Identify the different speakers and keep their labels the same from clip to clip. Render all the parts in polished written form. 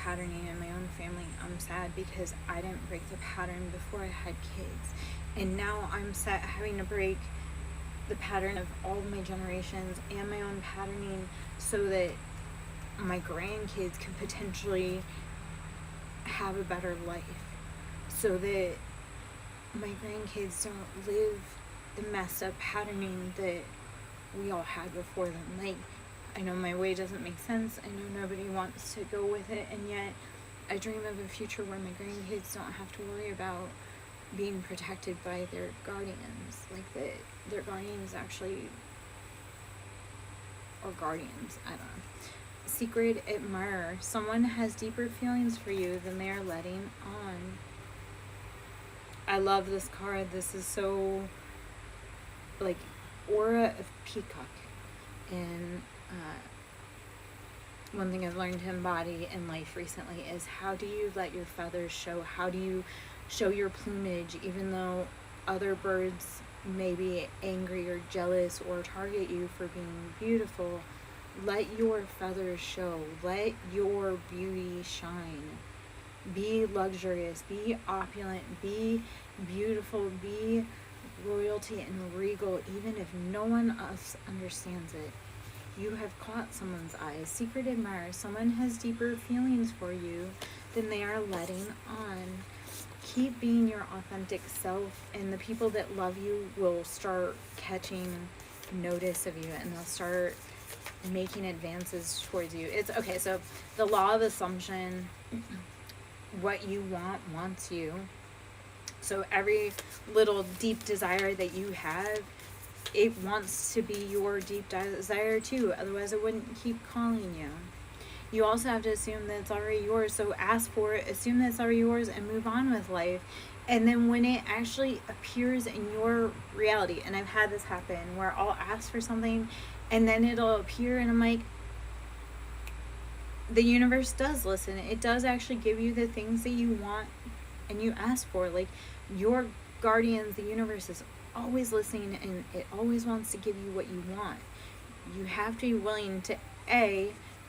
Speaker 1: patterning in my own family. I'm sad because I didn't break the pattern before I had kids. And now I'm sad having to break the pattern of all of my generations and my own patterning so that my grandkids could potentially have a better life. So that my grandkids don't live the messed up patterning that we all had before them. Like, I know my way doesn't make sense. I know nobody wants to go with it, and yet I dream of a future where my grandkids don't have to worry about being protected by their guardians. Like, their guardians actually, or guardians, I don't know. Secret admirer. Someone has deeper feelings for you than they are letting on. I love this card. This is so, like, aura of peacock. And one thing I've learned to embody in life recently is, how do you let your feathers show? How do you show your plumage even though other birds may be angry or jealous or target you for being beautiful? Let your feathers show. Let your beauty shine. Be luxurious. Be opulent. Be beautiful. Be royalty and regal, even if no one else understands it. You have caught someone's eyes. Secret admirer. Someone has deeper feelings for you than they are letting on. Keep being your authentic self, and the people that love you will start catching notice of you, and they'll start making advances towards you. It's okay. So the law of assumption, what you want wants you. So every little deep desire that you have, it wants to be your deep desire too. Otherwise it wouldn't keep calling you. You also have to assume that it's already yours. So ask for it, assume that it's already yours, and move on with life. And then when it actually appears in your reality, and I've had this happen where I'll ask for something and then it'll appear, and I'm like, the universe does listen. It does actually give you the things that you want and you ask for. Like, your guardians, the universe, is always listening, and it always wants to give you what you want. You have to be willing to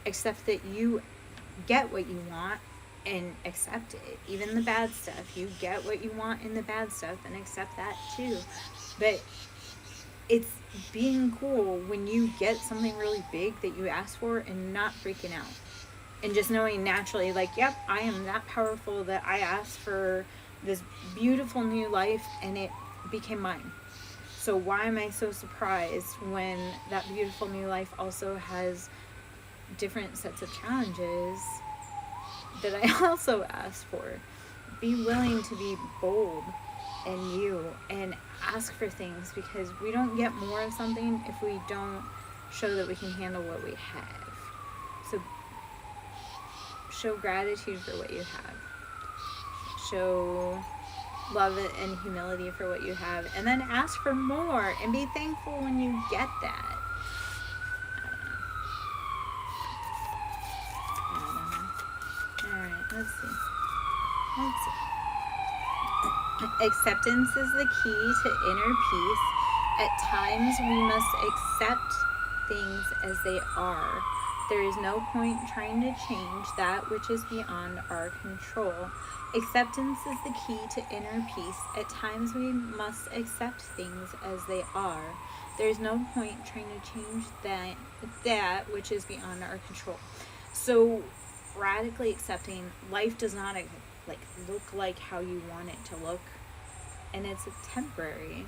Speaker 1: accept that you get what you want and accept it. Even the bad stuff, you get what you want in the bad stuff, and accept that too. But it's being cool when you get something really big that you ask for and not freaking out, and just knowing naturally, like, yep, I am that powerful that I asked for this beautiful new life and it became mine. So why am I so surprised when that beautiful new life also has different sets of challenges that I also asked for? Be willing to be bold and you, and ask for things, because we don't get more of something if we don't show that we can handle what we have. So show gratitude for what you have. Show love and humility for what you have, and then ask for more and be thankful when you get that. I don't know. Alright, let's see. Acceptance is the key to inner peace. At times we must accept things as they are. There is no point trying to change that which is beyond our control. Acceptance is the key to inner peace. At times we must accept things as they are. There is no point trying to change that which is beyond our control. So radically accepting life does not look like how you want it to look, and it's temporary.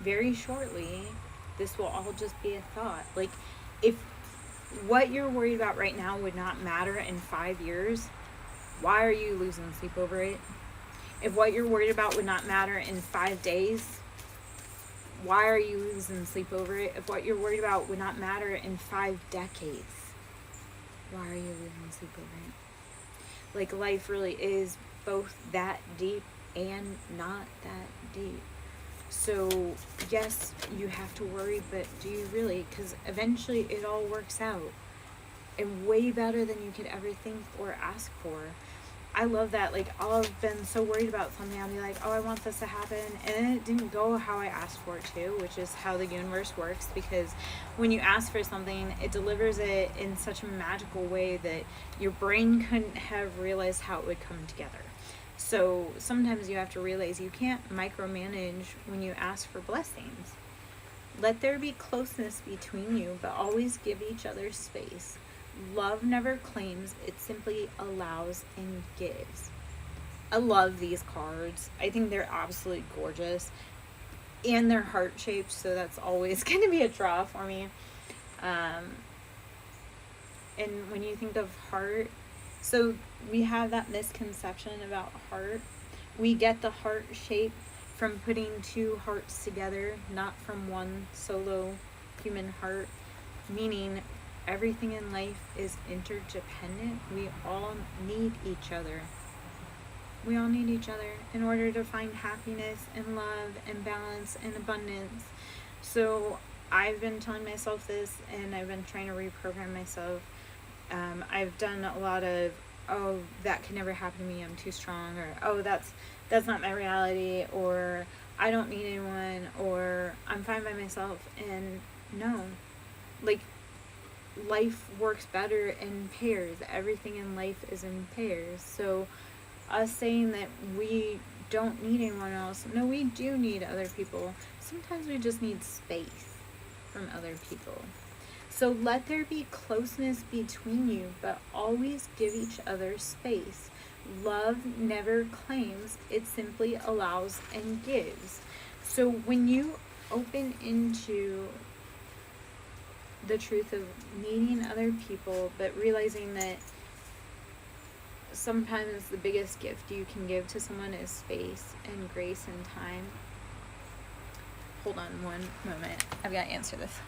Speaker 1: Very shortly, this will all just be a thought. Like, if what you're worried about right now would not matter in 5 years, why are you losing sleep over it? If what you're worried about would not matter in 5 days, why are you losing sleep over it? If what you're worried about would not matter in 5 decades, why are you losing sleep over it? Like, life really is both that deep and not that deep. So yes, you have to worry, but do you really? Because eventually it all works out, and way better than you could ever think or ask for. I love that. Like, I've been so worried about something, I'll be like, oh, I want this to happen. And then it didn't go how I asked for it to, which is how the universe works. Because when you ask for something, it delivers it in such a magical way that your brain couldn't have realized how it would come together. So sometimes you have to realize you can't micromanage when you ask for blessings. Let there be closeness between you, but always give each other space. Love never claims, it simply allows and gives. I love these cards. I think they're absolutely gorgeous. And they're heart shaped, so that's always going to be a draw for me. And when you think of heart, so we have that misconception about heart. We get the heart shape from putting two hearts together, not from one solo human heart, meaning everything in life is interdependent. We all need each other. We all need each other in order to find happiness and love and balance and abundance. So I've been telling myself this, and I've been trying to reprogram myself. I've done a lot of, oh, that could never happen to me, I'm too strong, or oh, that's not my reality, or I don't need anyone, or I'm fine by myself. And no, like, life works better in pairs. Everything in life is in pairs. So us saying that we don't need anyone else, no, we do need other people. Sometimes we just need space from other people. So let there be closeness between you, but always give each other space. Love never claims, it simply allows and gives. So when you open into the truth of needing other people, but realizing that sometimes the biggest gift you can give to someone is space and grace and time. Hold on one moment. I've got to answer this.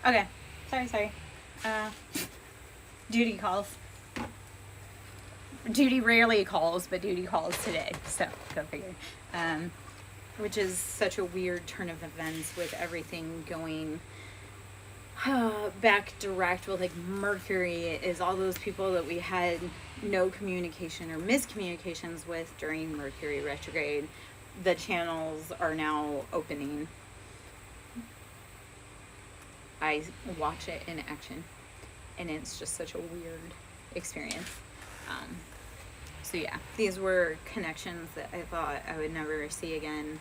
Speaker 1: Okay. Sorry. Duty calls. Duty rarely calls, but duty calls today. So, go figure. Which is such a weird turn of events with everything going back direct with, like, Mercury is all those people that we had no communication or miscommunications with during Mercury retrograde. The channels are now opening. I watch it in action, and it's just such a weird experience. So yeah, these were connections that I thought I would never see again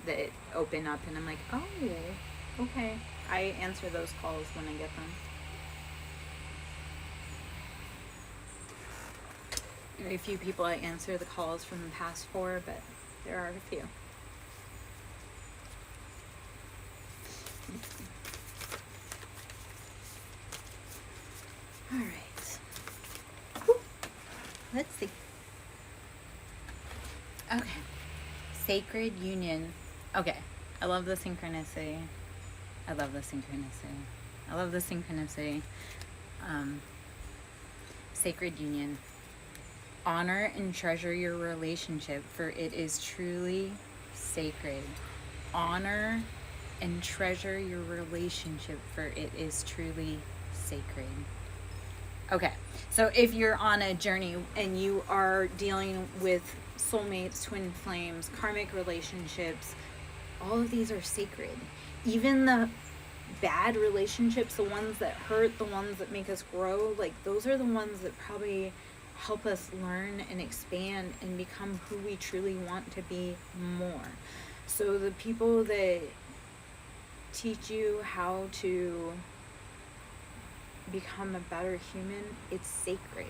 Speaker 1: that open up, and I'm like, oh, okay. I answer those calls when I get them. Very few people I answer the calls from the past for, but there are a few. All right. Whew. Let's see. Okay. Sacred union. Okay. I love the synchronicity. Sacred union. Honor and treasure your relationship, for it is truly sacred. Honor and treasure your relationship, for it is truly sacred. Okay, so if you're on a journey and you are dealing with soulmates, twin flames, karmic relationships, all of these are sacred. Even the bad relationships, the ones that hurt, the ones that make us grow, like, those are the ones that probably help us learn and expand and become who we truly want to be more. So the people that teach you how to become a better human, it's sacred.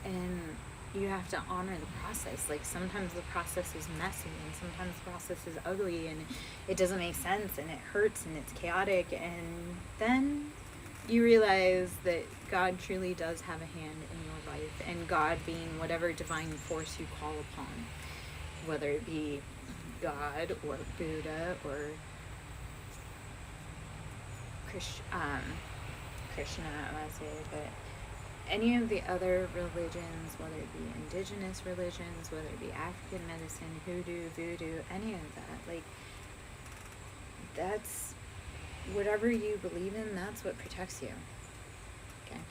Speaker 1: And you have to honor the process. Like, sometimes the process is messy, and sometimes the process is ugly, and it doesn't make sense, and it hurts, and it's chaotic, and then you realize that God truly does have a hand in your life, and God being whatever divine force you call upon, whether it be God or Buddha or Krishna, I want to say, but any of the other religions, whether it be indigenous religions, whether it be African medicine, hoodoo, voodoo, any of that, like, that's whatever you believe in, that's what protects you. Okay.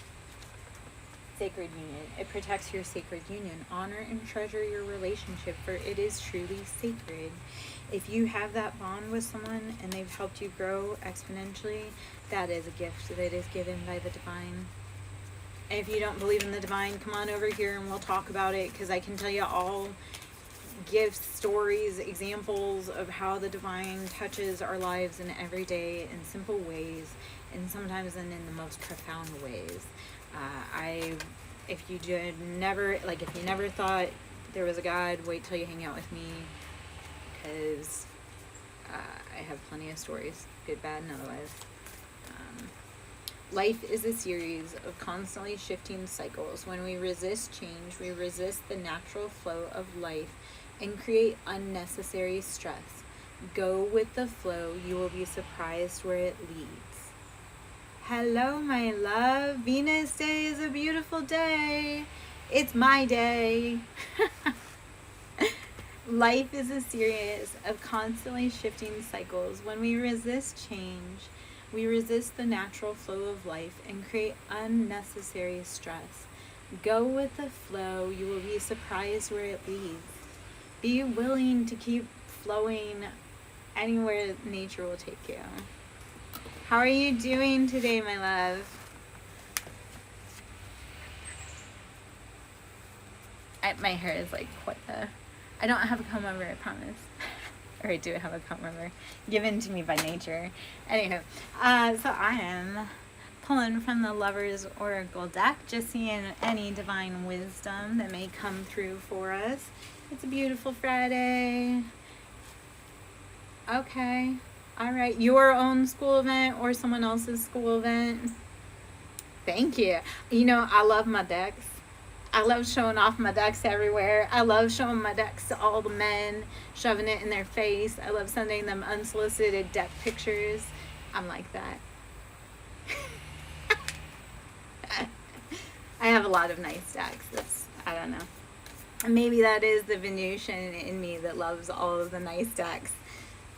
Speaker 1: Sacred union. It protects your sacred union. Honor and treasure your relationship, for it is truly sacred. If you have that bond with someone and they've helped you grow exponentially, that is a gift that is given by the divine. And if you don't believe in the divine, come on over here and we'll talk about it, because I can tell you all gifts, stories, examples of how the divine touches our lives in every day in simple ways, and sometimes in the most profound ways. If you never thought there was a God, wait till you hang out with me, because I have plenty of stories, good, bad, and otherwise. Life is a series of constantly shifting cycles. When we resist change, we resist the natural flow of life and create unnecessary stress. Go with the flow. You will be surprised where it leads. Hello, my love. Venus Day is a beautiful day. It's my day. Life is a series of constantly shifting cycles. When we resist change, we resist the natural flow of life and create unnecessary stress. Go with the flow. You will be surprised where it leads. Be willing to keep flowing anywhere nature will take you. How are you doing today, my love? My hair is like quite the... I don't have a comb over, I promise. Or I do have a comb over, given to me by nature. Anywho, so I am pulling from the Lover's Oracle deck, just seeing any divine wisdom that may come through for us. It's a beautiful Friday. Okay. All right. Your own school event or someone else's school event? Thank you. You know, I love my decks. I love showing off my decks everywhere. I love showing my decks to all the men, shoving it in their face. I love sending them unsolicited deck pictures. I'm like that. I have a lot of nice ducks. I don't know. Maybe that is the Venusian in me that loves all of the nice ducks.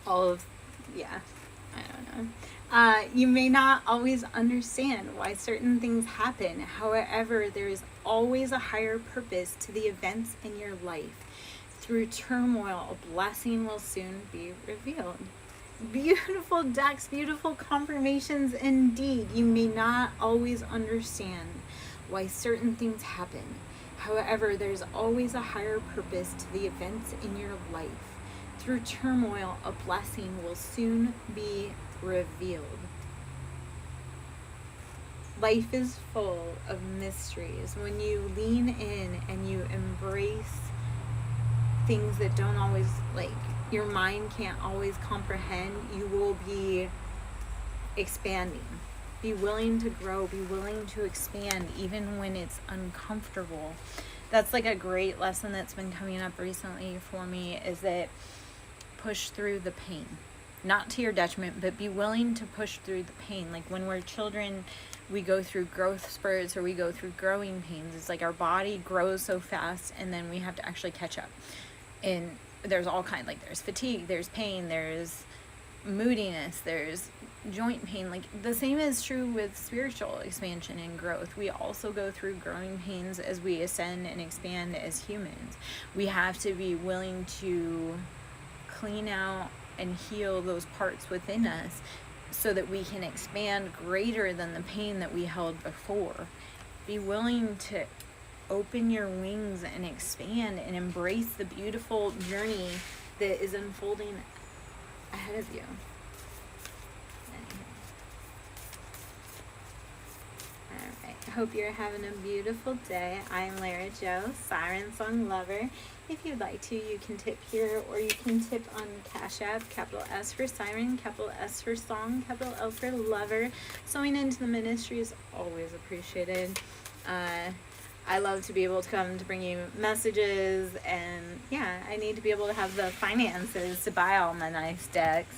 Speaker 1: Yeah, I don't know. You may not always understand why certain things happen. However, there is always a higher purpose to the events in your life. Through turmoil, a blessing will soon be revealed. Beautiful ducks, beautiful confirmations indeed. You may not always understand why certain things happen. However, there's always a higher purpose to the events in your life. Through turmoil, a blessing will soon be revealed. Life is full of mysteries. When you lean in and you embrace things that don't always, like, your mind can't always comprehend, you will be expanding. Be willing to grow, be willing to expand even when it's uncomfortable. That's like a great lesson that's been coming up recently for me, is that push through the pain. Not to your detriment, but be willing to push through the pain. Like when we're children, we go through growth spurts or we go through growing pains. It's like our body grows so fast and then we have to actually catch up. And there's all kinds, like there's fatigue, there's pain, there's moodiness, there's joint pain. Like the same is true with spiritual expansion and growth. We also go through growing pains as we ascend and expand as humans. We have to be willing to clean out and heal those parts within us so that we can expand greater than the pain that we held before. Be willing to open your wings and expand and embrace the beautiful journey that is unfolding ahead of you. Alright, hope you're having a beautiful day. I'm Lara Jo, SirenSong lover. If you'd like to, you can tip here, or you can tip on Cash App, capital S for Siren, capital S for Song, capital L for Lover. Sewing into the ministry is always appreciated. I love to be able to come to bring you messages, and yeah, I need to be able to have the finances to buy all my nice decks.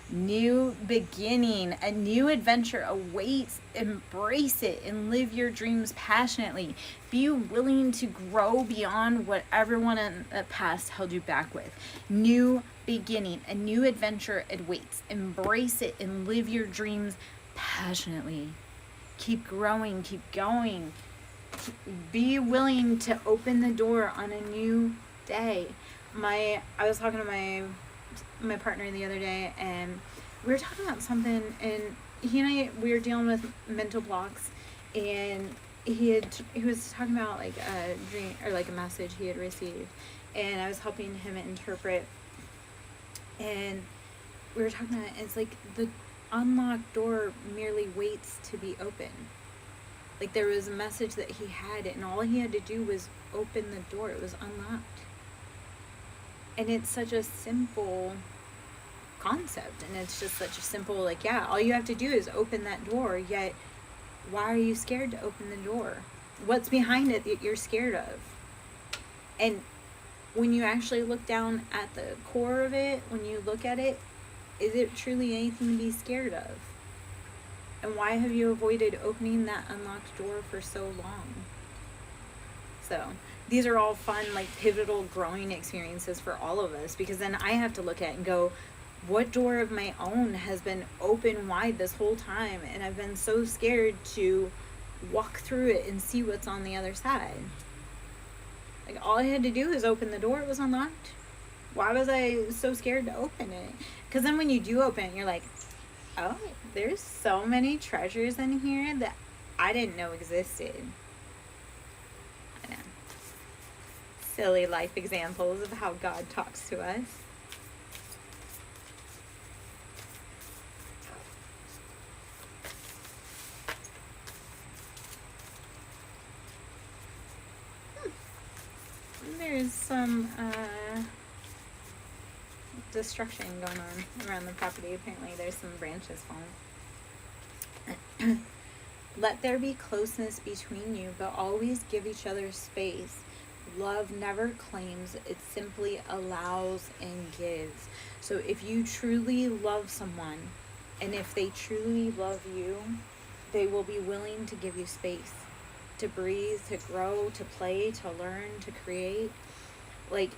Speaker 1: New beginning, a new adventure awaits. Embrace it and live your dreams passionately. Be willing to grow beyond what everyone in the past held you back with. New beginning, a new adventure awaits. Embrace it and live your dreams passionately. Keep growing, keep going. Be willing to open the door on a new day. I was talking to my partner the other day, and we were talking about something, and he and I, we were dealing with mental blocks, and he was talking about like a dream or like a message he had received, and I was helping him interpret, and we were talking about, it's like the unlocked door merely waits to be open. Like there was a message that he had, and all he had to do was open the door. It was unlocked. And it's such a simple concept, and it's just such a simple, like, yeah, all you have to do is open that door, yet why are you scared to open the door? What's behind it that you're scared of? And when you actually look down at the core of it, when you look at it, is it truly anything to be scared of? And why have you avoided opening that unlocked door for so long? So these are all fun, like pivotal growing experiences for all of us, because then I have to look at it and go, what door of my own has been open wide this whole time, and I've been so scared to walk through it and see what's on the other side? Like all I had to do is open the door, it was unlocked. Why was I so scared to open it? Because then when you do open it, you're like, oh, there's so many treasures in here that I didn't know existed. I know. Silly life examples of how God talks to us. There's some destruction going on around the property. Apparently there's some branches falling. Let there be closeness between you, but always give each other space. Love never claims, it simply allows and gives. So if you truly love someone, And if they truly love you, they will be willing to give you space to breathe, to grow, to play, to learn, to create. Like,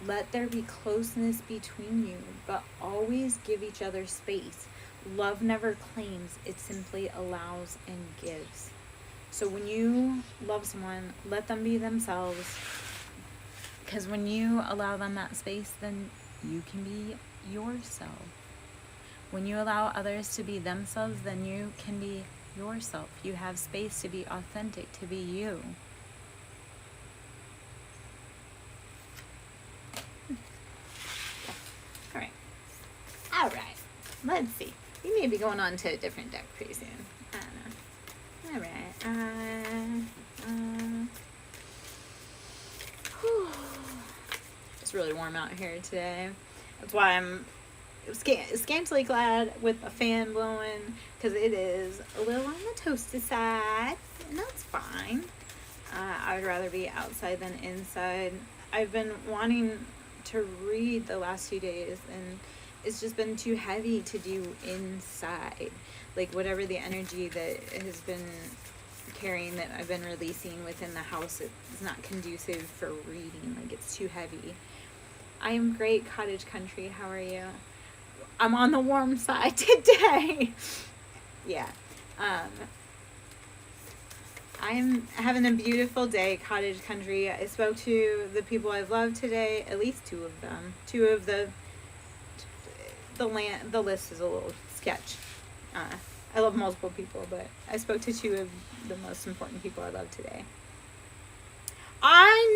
Speaker 1: let there be closeness between you, but always give each other space. Love never claims, it simply allows and gives. So when you love someone, let them be themselves. Because when you allow them that space, then you can be yourself. When you allow others to be themselves, then you can be yourself. You have space to be authentic, to be you. All right. Let's see. We may be going on to a different deck pretty soon. I don't know. All right. It's really warm out here today. That's why I'm scantily clad with a fan blowing, because it is a little on the toasty side, and that's fine. I would rather be outside than inside. I've been wanting to read the last few days, and it's just been too heavy to do inside. Like, whatever the energy that has been carrying, that I've been releasing within the house, it's not conducive for reading. Like, it's too heavy. I am great, Cottage Country. How are you? I'm on the warm side today. Yeah. I'm having a beautiful day, Cottage Country. I spoke to the people I've loved today, at least two of them. Two of the list is a little sketch. I love multiple people, but I spoke to two of the most important people I love today. I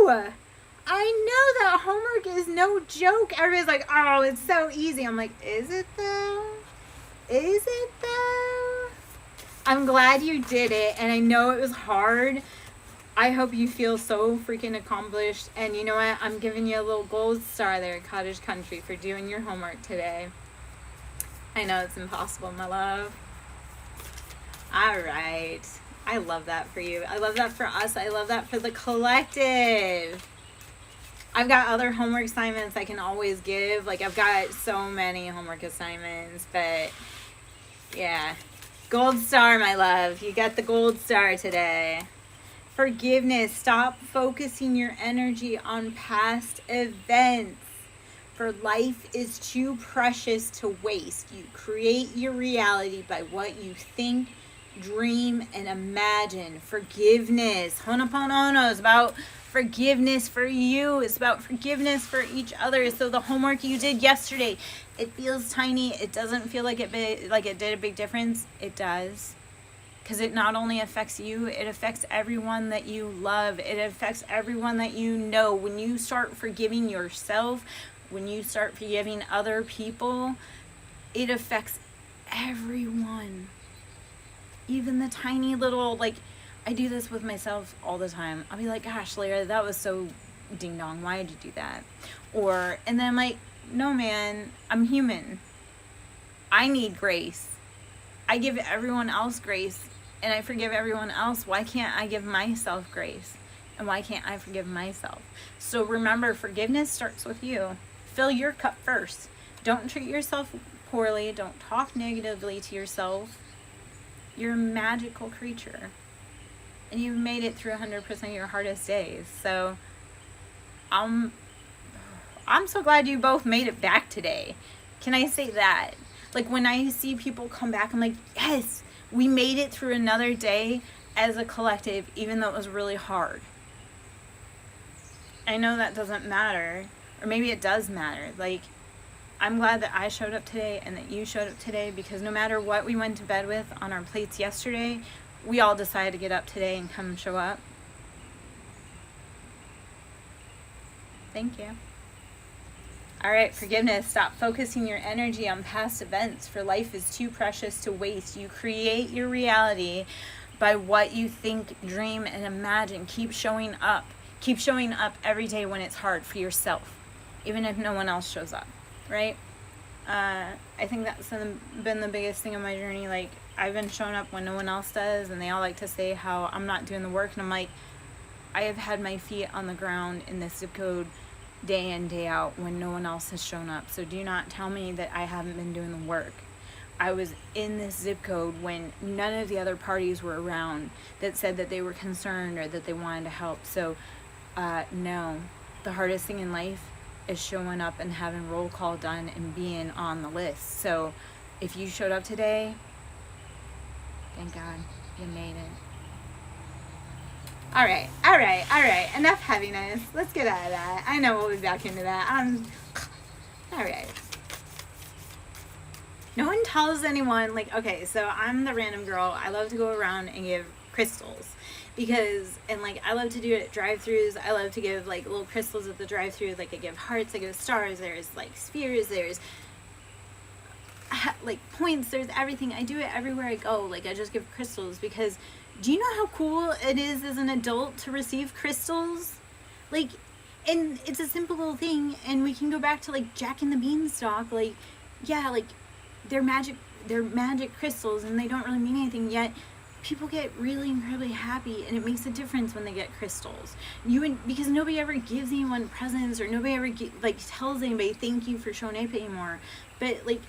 Speaker 1: know that homework is no joke. Everybody's like, oh, it's so easy. I'm like, is it though? Is it though? I'm glad you did it, and I know it was hard. I hope you feel so freaking accomplished. And you know what? I'm giving you a little gold star there, Cottage Country, for doing your homework today. I know it's impossible, my love. All right. I love that for you. I love that for us. I love that for the collective. I've got other homework assignments I can always give. Like, I've got so many homework assignments, but yeah. Gold star, my love. You got the gold star today. Forgiveness. Stop focusing your energy on past events. For life is too precious to waste. You create your reality by what you think, dream, and imagine. Forgiveness. Ho'oponopono is about forgiveness for you. It's about forgiveness for each other. So the homework you did yesterday, it feels tiny. It doesn't feel like it did a big difference. It does. Because it not only affects you, it affects everyone that you love. It affects everyone that you know. When you start forgiving yourself, when you start forgiving other people, it affects everyone. Even the tiny little, like, I do this with myself all the time. I'll be like, gosh, Lara, that was so ding dong. Why did you do that? And then I'm like, no, man, I'm human. I need grace. I give everyone else grace, and I forgive everyone else. Why can't I give myself grace? And why can't I forgive myself? So remember, forgiveness starts with you. Fill your cup first. Don't treat yourself poorly. Don't talk negatively to yourself. You're a magical creature. And you've made it through 100% of your hardest days. So I'm so glad you both made it back today. Can I say that? Like, when I see people come back, I'm like, yes, we made it through another day as a collective, even though it was really hard. I know that doesn't matter, or maybe it does matter. Like, I'm glad that I showed up today and that you showed up today, because no matter what we went to bed with on our plates yesterday, we all decided to get up today and come show up. Thank you. All right, forgiveness. Stop focusing your energy on past events, for life is too precious to waste. You create your reality by what you think, dream, and imagine. Keep showing up. Keep showing up every day when it's hard for yourself, even if no one else shows up, right? I think that's been the biggest thing in my journey. Like, I've been showing up when no one else does, and they all like to say how I'm not doing the work, and I'm like, I have had my feet on the ground in this zip code day in, day out when no one else has shown up. So do not tell me that I haven't been doing the work. I was in this zip code when none of the other parties were around that said that they were concerned or that they wanted to help. So no, the hardest thing in life is showing up and having roll call done and being on the list. So if you showed up today, thank God you made it. All right. Enough heaviness. Let's get out of that. I know we'll be back into that. All right. No one tells anyone, like, okay, so I'm the random girl. I love to go around and give crystals because, and like, I love to do it at drive-thrus. I love to give like little crystals at the drive-thru. Like, I give hearts, I give stars, there's like spheres, there's like points, there's everything. I do it everywhere I go. Like, I just give crystals because do you know how cool it is as an adult to receive crystals? Like, and it's a simple little thing, and we can go back to like Jack and the Beanstalk. Like, yeah, like they're magic crystals and they don't really mean anything, yet people get really incredibly happy, and it makes a difference when they get crystals. Because nobody ever gives anyone presents, or nobody ever tells anybody thank you for showing up anymore. But like,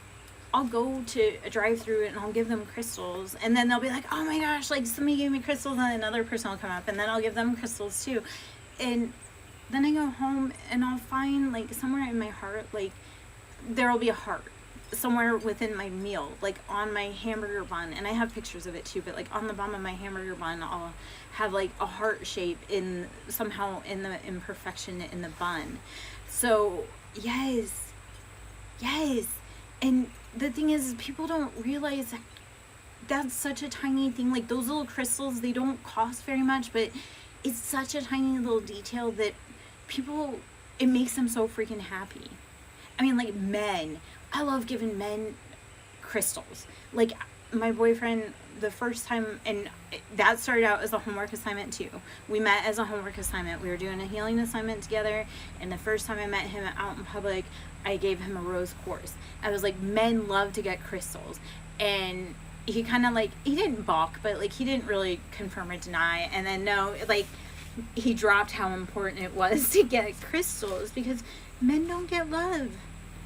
Speaker 1: I'll go to a drive-thru and I'll give them crystals, and then they'll be like, oh my gosh, like somebody gave me crystals, and another person will come up and then I'll give them crystals too. And then I go home and I'll find like somewhere in my heart, like there'll be a heart somewhere within my meal, like on my hamburger bun, and I have pictures of it too, but like on the bottom of my hamburger bun I'll have like a heart shape in somehow in the imperfection in the bun. So yes. And the thing is people don't realize that that's such a tiny thing. Like, those little crystals, they don't cost very much, but it's such a tiny little detail that people, it makes them so freaking happy. I mean, like, men, I love giving men crystals. Like, my boyfriend, the first time, and that started out as a homework assignment too. We met as a homework assignment. We were doing a healing assignment together, and the first time I met him out in public, I gave him a rose quartz. I was like, men love to get crystals. And he kind of like, he didn't balk, but like, he didn't really confirm or deny. And then no, like, he dropped how important it was to get crystals, because men don't get love.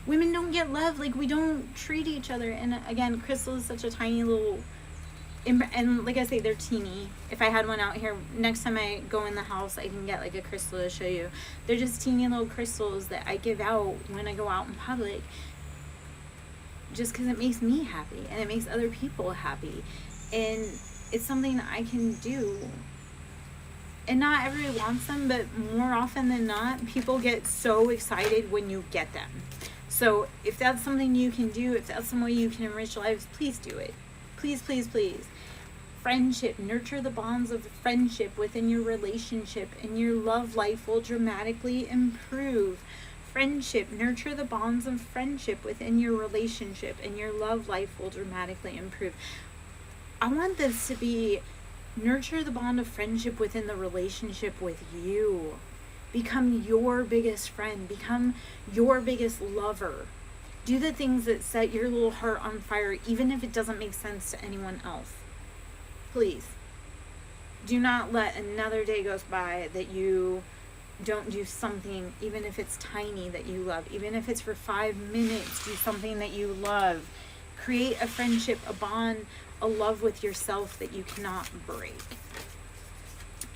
Speaker 1: Women don't get love. Like, we don't treat each other. And again, crystal is such a tiny little, and like I say, they're teeny. If I had one out here, next time I go in the house, I can get like a crystal to show you. They're just teeny little crystals that I give out when I go out in public, just because it makes me happy and it makes other people happy, and it's something I can do. And not everybody wants them, but more often than not, people get so excited when you get them. So if that's something you can do, if that's some way you can enrich lives, please do it. Please, please, please. Friendship. Nurture the bonds of friendship within your relationship, and your love life will dramatically improve. Friendship. Nurture the bonds of friendship within your relationship, and your love life will dramatically improve. I want this to be, nurture the bond of friendship within the relationship with you. Become your biggest friend. Become your biggest lover. Do the things that set your little heart on fire, even if it doesn't make sense to anyone else. Please. Do not let another day goes by that you don't do something, even if it's tiny, that you love. Even if it's for 5 minutes, do something that you love. Create a friendship, a bond, a love with yourself that you cannot break.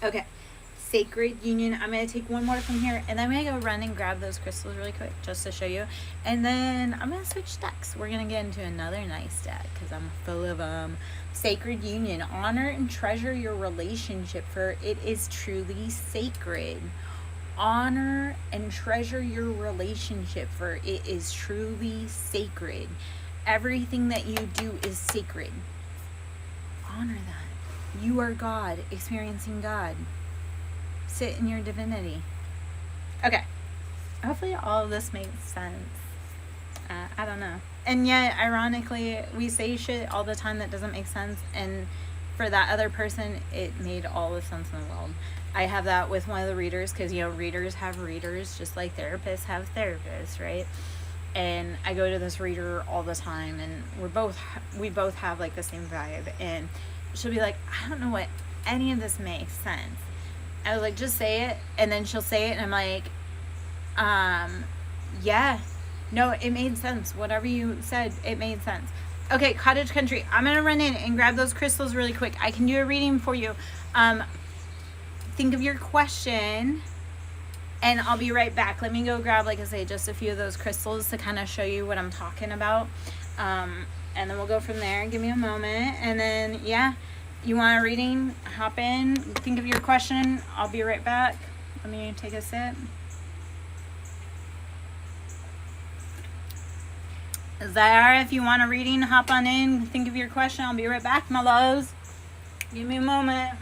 Speaker 1: Okay. Sacred union. I'm going to take one more from here, and then I'm going to go run and grab those crystals really quick just to show you, and then I'm going to switch decks. We're going to get into another nice deck because I'm full of them. Sacred union. Honor and treasure your relationship, for it is truly sacred. Honor and treasure your relationship, for it is truly sacred. Everything that you do is sacred. Honor that. You are God, experiencing God. Sit in your divinity. Okay. Hopefully all of this makes sense. I don't know. And yet, ironically, we say shit all the time that doesn't make sense, and for that other person, it made all the sense in the world. I have that with one of the readers, because, you know, readers have readers just like therapists have therapists, right? And I go to this reader all the time, and we both have like the same vibe, and she'll be like, I don't know what any of this makes sense. I was like, just say it. And then she'll say it, and I'm like, Yeah. No, it made sense. Whatever you said, it made sense. Okay, cottage country. I'm gonna run in and grab those crystals really quick. I can do a reading for you. Think of your question, and I'll be right back. Let me go grab, like I say, just a few of those crystals to kind of show you what I'm talking about. And then we'll go from there. Give me a moment. And then, yeah, you want a reading? Hop in. Think of your question. I'll be right back. Let me take a sip. Is that all right? If you want a reading, hop on in. Think of your question. I'll be right back, my loves. Give me a moment.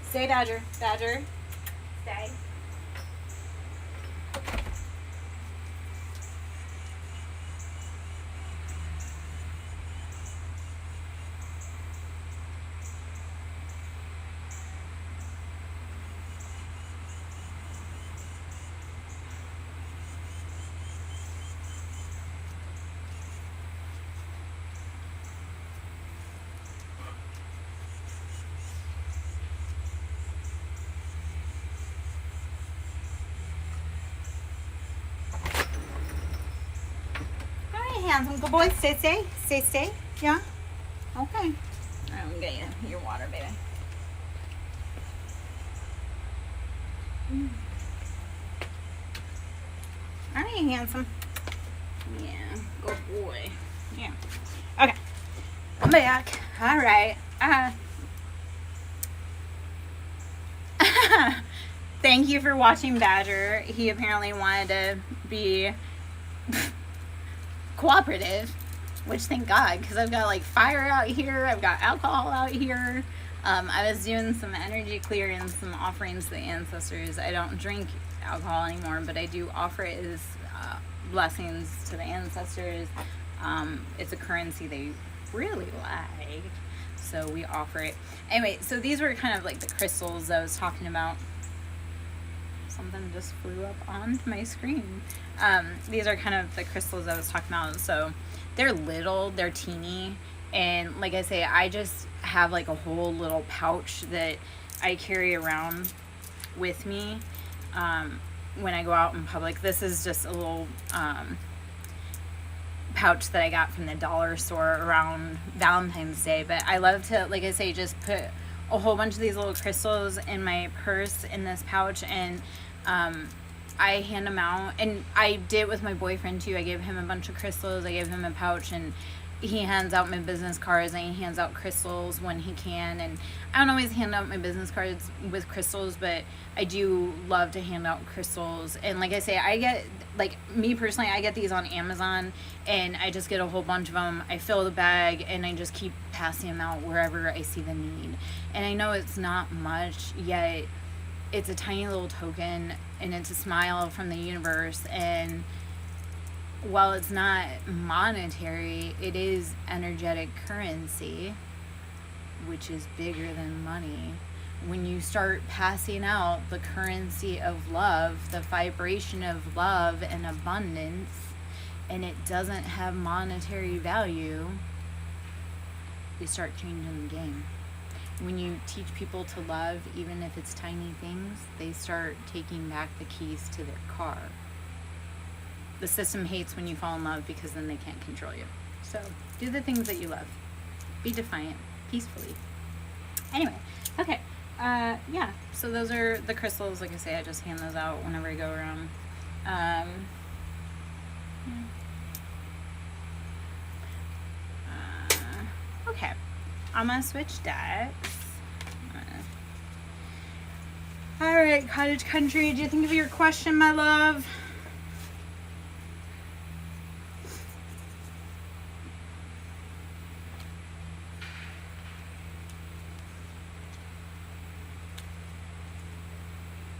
Speaker 1: Stay, Badger. Badger. Stay. Handsome, good boy. Stay. Yeah. Okay. I'm gonna get you your water, baby. All right, handsome. Yeah, good boy. Yeah. Okay. I'm back. All right. Thank you for watching Badger. He apparently wanted to be cooperative, which thank God, because I've got like fire out here, I've got alcohol out here. I was doing some energy clearing, some offerings to the ancestors. I don't drink alcohol anymore, but I do offer it as blessings to the ancestors. It's a currency they really like, so we offer it. Anyway, so these were kind of like the crystals I was talking about. Something just flew up on my screen. These are kind of the crystals I was talking about. So they're little, they're teeny, and like I say, I just have like a whole little pouch that I carry around with me when I go out in public. This is just a little pouch that I got from the dollar store around Valentine's Day, but I love to, like I say, just put a whole bunch of these little crystals in my purse in this pouch, and I hand them out. And I did it with my boyfriend too. I gave him a bunch of crystals, I gave him a pouch, and he hands out my business cards, and he hands out crystals when he can. And I don't always hand out my business cards with crystals, but I do love to hand out crystals. And like I say, I get, like, me personally, I get these on Amazon, and I just get a whole bunch of them. I fill the bag, and I just keep passing them out wherever I see the need. And I know it's not much, yet it's a tiny little token, and it's a smile from the universe. And while it's not monetary, it is energetic currency, which is bigger than money. When you start passing out the currency of love, the vibration of love and abundance, and it doesn't have monetary value, you start changing the game. When you teach people to love, even if it's tiny things, they start taking back the keys to their car. The system hates when you fall in love, because then they can't control you. So do the things that you love. Be defiant, peacefully. Anyway, okay. Yeah, so those are the crystals. Like I say, I just hand those out whenever I go around. Okay, I'm gonna switch decks. All right, cottage country, do you think of your question, my love?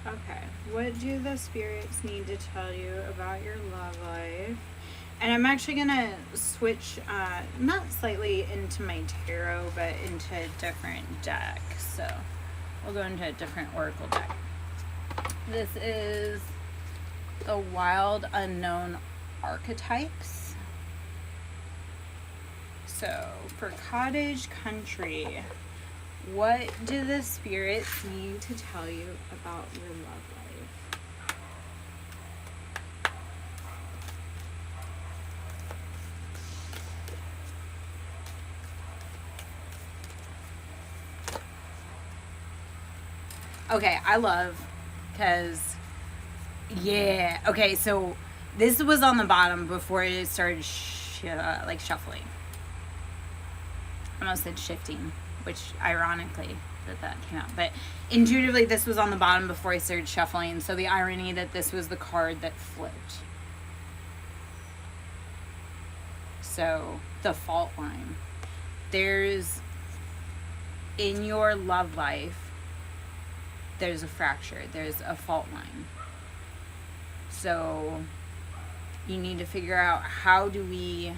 Speaker 1: Okay, what do the spirits need to tell you about your love life? And I'm actually gonna switch, not slightly into my tarot, but into a different deck. So we'll go into a different oracle deck. This is the Wild Unknown Archetypes. So for cottage country, what do the spirits need to tell you about your love life? Okay, I love, because, yeah. Okay, so this was on the bottom before it started shuffling. I almost said shifting, which ironically that came out. But intuitively, this was on the bottom before I started shuffling. So the irony that this was the card that flipped. So the fault line. There's, in your love life, there's a fracture. There's a fault line. So you need to figure out, how do we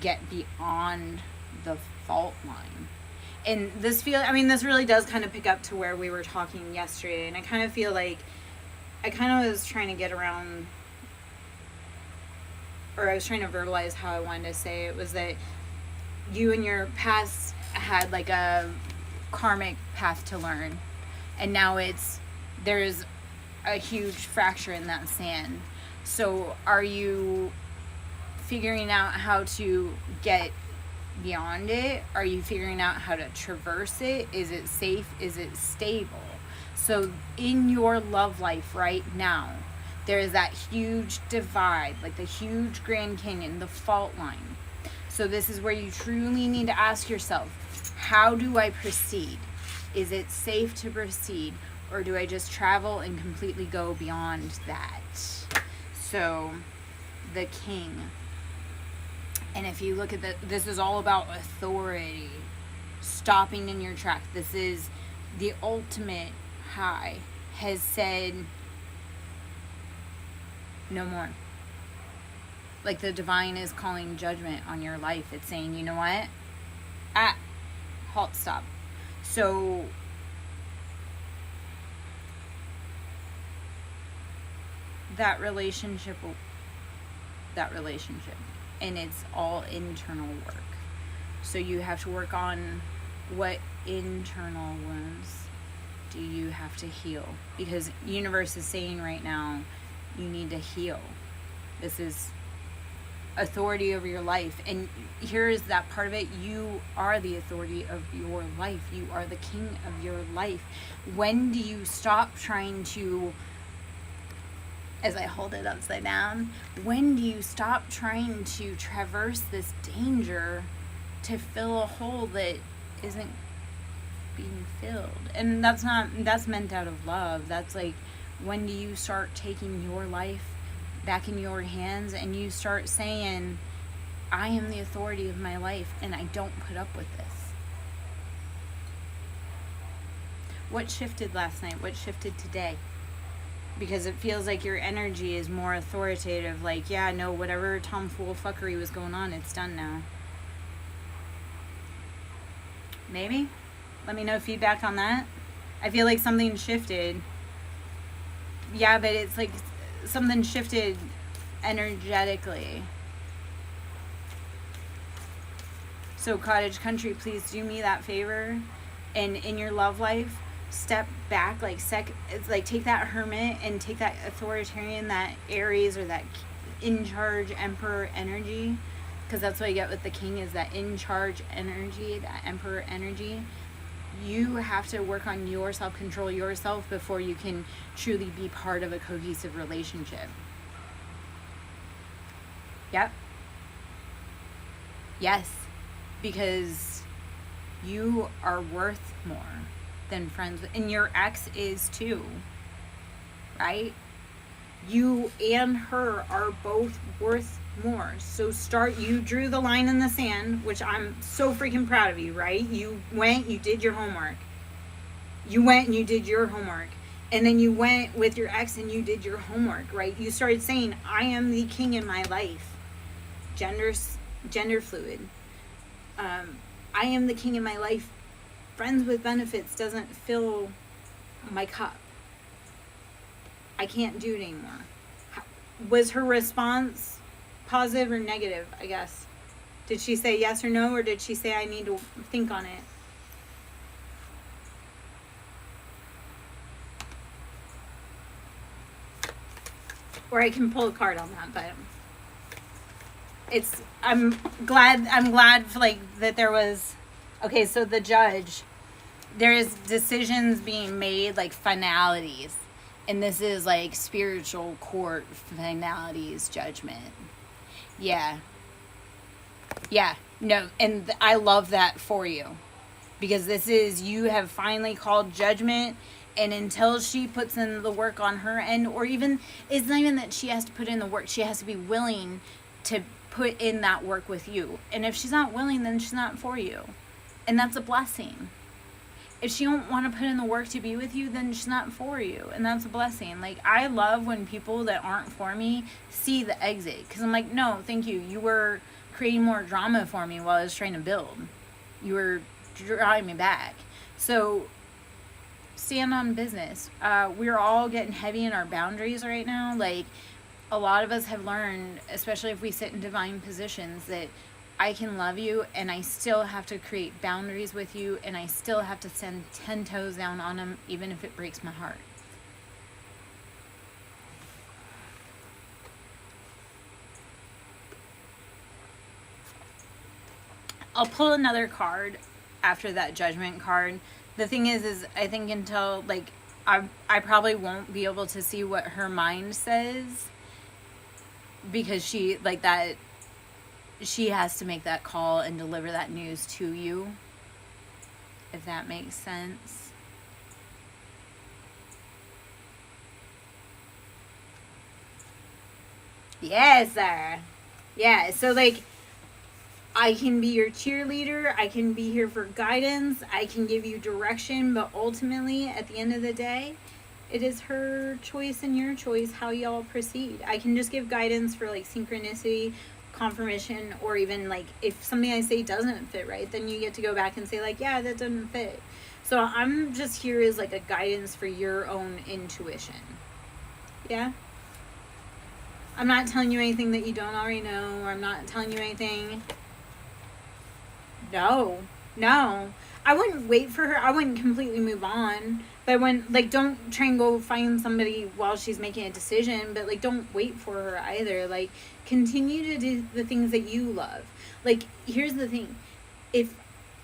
Speaker 1: get beyond the fault line? And this really does kind of pick up to where we were talking yesterday. And I kind of feel like I kind of was trying to get around, or I was trying to verbalize how I wanted to say it, was that you in your past had like a karmic path to learn. And now there's a huge fracture in that sand. So are you figuring out how to get beyond it? Are you figuring out how to traverse it? Is it safe? Is it stable? So in your love life right now, there is that huge divide, like the huge Grand Canyon, the fault line. So this is where you truly need to ask yourself, how do I proceed? Is it safe to proceed? Or do I just travel and completely go beyond that? So, the King. And if you look at this is all about authority. Stopping in your tracks. This is the ultimate high. Has said, no more. Like the divine is calling judgment on your life. It's saying, you know what? Halt, stop. So, that relationship, and it's all internal work. So you have to work on, what internal wounds do you have to heal? Because universe is saying right now, you need to heal. This is authority over your life. And here is that part of it. You are the authority of your life. You are the king of your life. When do you stop trying to, as I hold it upside down, when do you stop trying to traverse this danger to fill a hole that isn't being filled? And that's meant out of love. That's like, when do you start taking your life back in your hands and you start saying, I am the authority of my life and I don't put up with this? What shifted last night? What shifted today? Because it feels like your energy is more authoritative. Like, yeah, no, whatever tomfool fuckery was going on, it's done now. Maybe? Let me know feedback on that. I feel like something shifted. Yeah, but it's like something shifted energetically. So Cottage Country, please do me that favor. And in your love life, step back, it's like take that hermit and take that authoritarian, that Aries or that in charge emperor energy, because that's what you get with the king, is that in charge energy, that emperor energy. You have to work on your self-control yourself before you can truly be part of a cohesive relationship. Yep. Yes, because you are worth more than friends, and your ex is too, right? You and her are both worth more. So you drew the line in the sand, which I'm so freaking proud of you, right? You went, you did your homework. And then you went with your ex and you did your homework, right? You started saying, I am the king in my life. Gender fluid. I am the king in my life. Friends with benefits doesn't fill my cup. I can't do it anymore. Was her response positive or negative, I guess? Did she say yes or no, or did she say I need to think on it? Or I can pull a card on that, but I'm glad for, like, that there was. Okay, so the Judge, there's decisions being made, like finalities, and this is like spiritual court finalities, judgment. Yeah. Yeah. No, and I love that for you, because this is, you have finally called judgment, and until she puts in the work on her end, or even, it's not even that she has to put in the work, she has to be willing to put in that work with you. And if she's not willing, then she's not for you, and that's a blessing. If she don't want to put in the work to be with you, then she's not for you, and that's a blessing. Like, I love when people that aren't for me see the exit, because I'm like, no, thank you. You were creating more drama for me while I was trying to build. You were drawing me back. So stand on business. We're all getting heavy in our boundaries right now. Like, a lot of us have learned, especially if we sit in divine positions, that I can love you, and I still have to create boundaries with you, and I still have to stand 10 toes down on them, even if it breaks my heart. I'll pull another card after that judgment card. The thing is I think until, like, I probably won't be able to see what her mind says, because she, like, that, she has to make that call and deliver that news to you, if that makes sense. Yes, sir. Yeah, so, like, I can be your cheerleader, I can be here for guidance, I can give you direction, but ultimately, at the end of the day, it is her choice and your choice how y'all proceed. I can just give guidance for, like, synchronicity, confirmation, or even, like, if something I say doesn't fit right, then you get to go back and say, like, yeah, that doesn't fit. So I'm just here as, like, a guidance for your own intuition. Yeah? I'm not telling you anything that you don't already know, or I'm not telling you anything. No. I wouldn't wait for her. I wouldn't completely move on. But when, like, don't try and go find somebody while she's making a decision, but, like, don't wait for her either. Like, continue to do the things that you love. Like, here's the thing.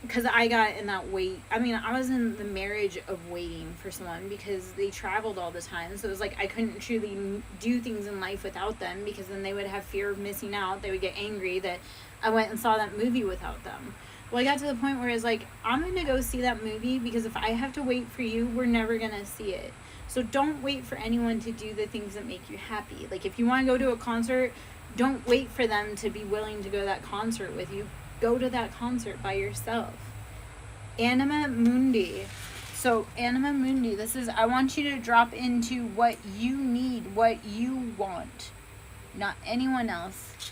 Speaker 1: Because I got in that wait. I mean, I was in the marriage of waiting for someone because they traveled all the time. So it was like I couldn't truly do things in life without them, because then they would have fear of missing out. They would get angry that I went and saw that movie without them. Well, I got to the point where it's like, I'm going to go see that movie, because if I have to wait for you, we're never going to see it. So don't wait for anyone to do the things that make you happy. Like, if you want to go to a concert, don't wait for them to be willing to go to that concert with you. Go to that concert by yourself. Anima Mundi. So, Anima Mundi, this is, I want you to drop into what you need, what you want, not anyone else.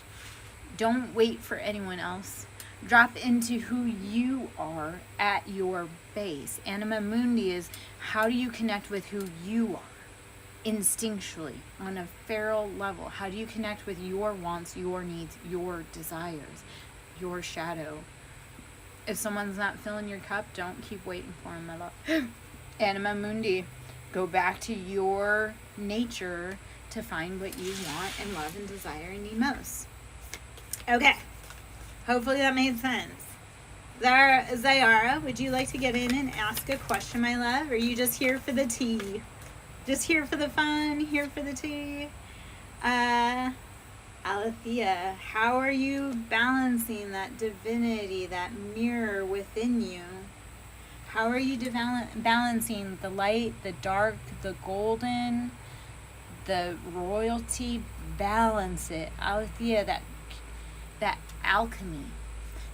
Speaker 1: Don't wait for anyone else. Drop into who you are at your base. Anima Mundi is, how do you connect with who you are instinctually on a feral level? How do you connect with your wants, your needs, your desires, your shadow? If someone's not filling your cup, don't keep waiting for them, my love. Anima Mundi, go back to your nature to find what you want and love and desire and need most. Okay. Hopefully that made sense. Zayara, would you like to get in and ask a question, my love? Or are you just here for the tea? Just here for the fun, here for the tea? Alethea, how are you balancing that divinity, that mirror within you? How are you balancing the light, the dark, the golden, the royalty? Balance it. Alethea, that alchemy,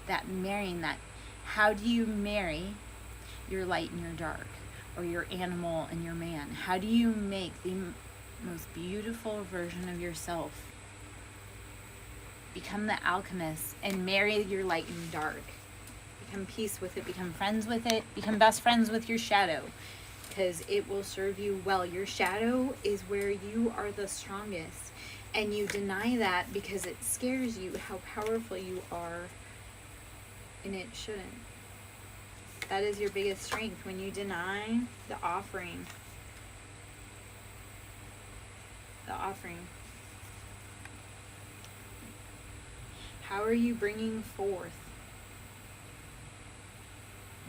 Speaker 1: that marrying, that, how do you marry your light and your dark, or your animal and your man? How do you make the most beautiful version of yourself? Become the alchemist and marry your light and dark. Become peace with it, become friends with it, become best friends with your shadow, because it will serve you well. Your shadow is where you are the strongest. And you deny that because it scares you how powerful you are, and it shouldn't. That is your biggest strength, when you deny the offering. The offering. How are you bringing forth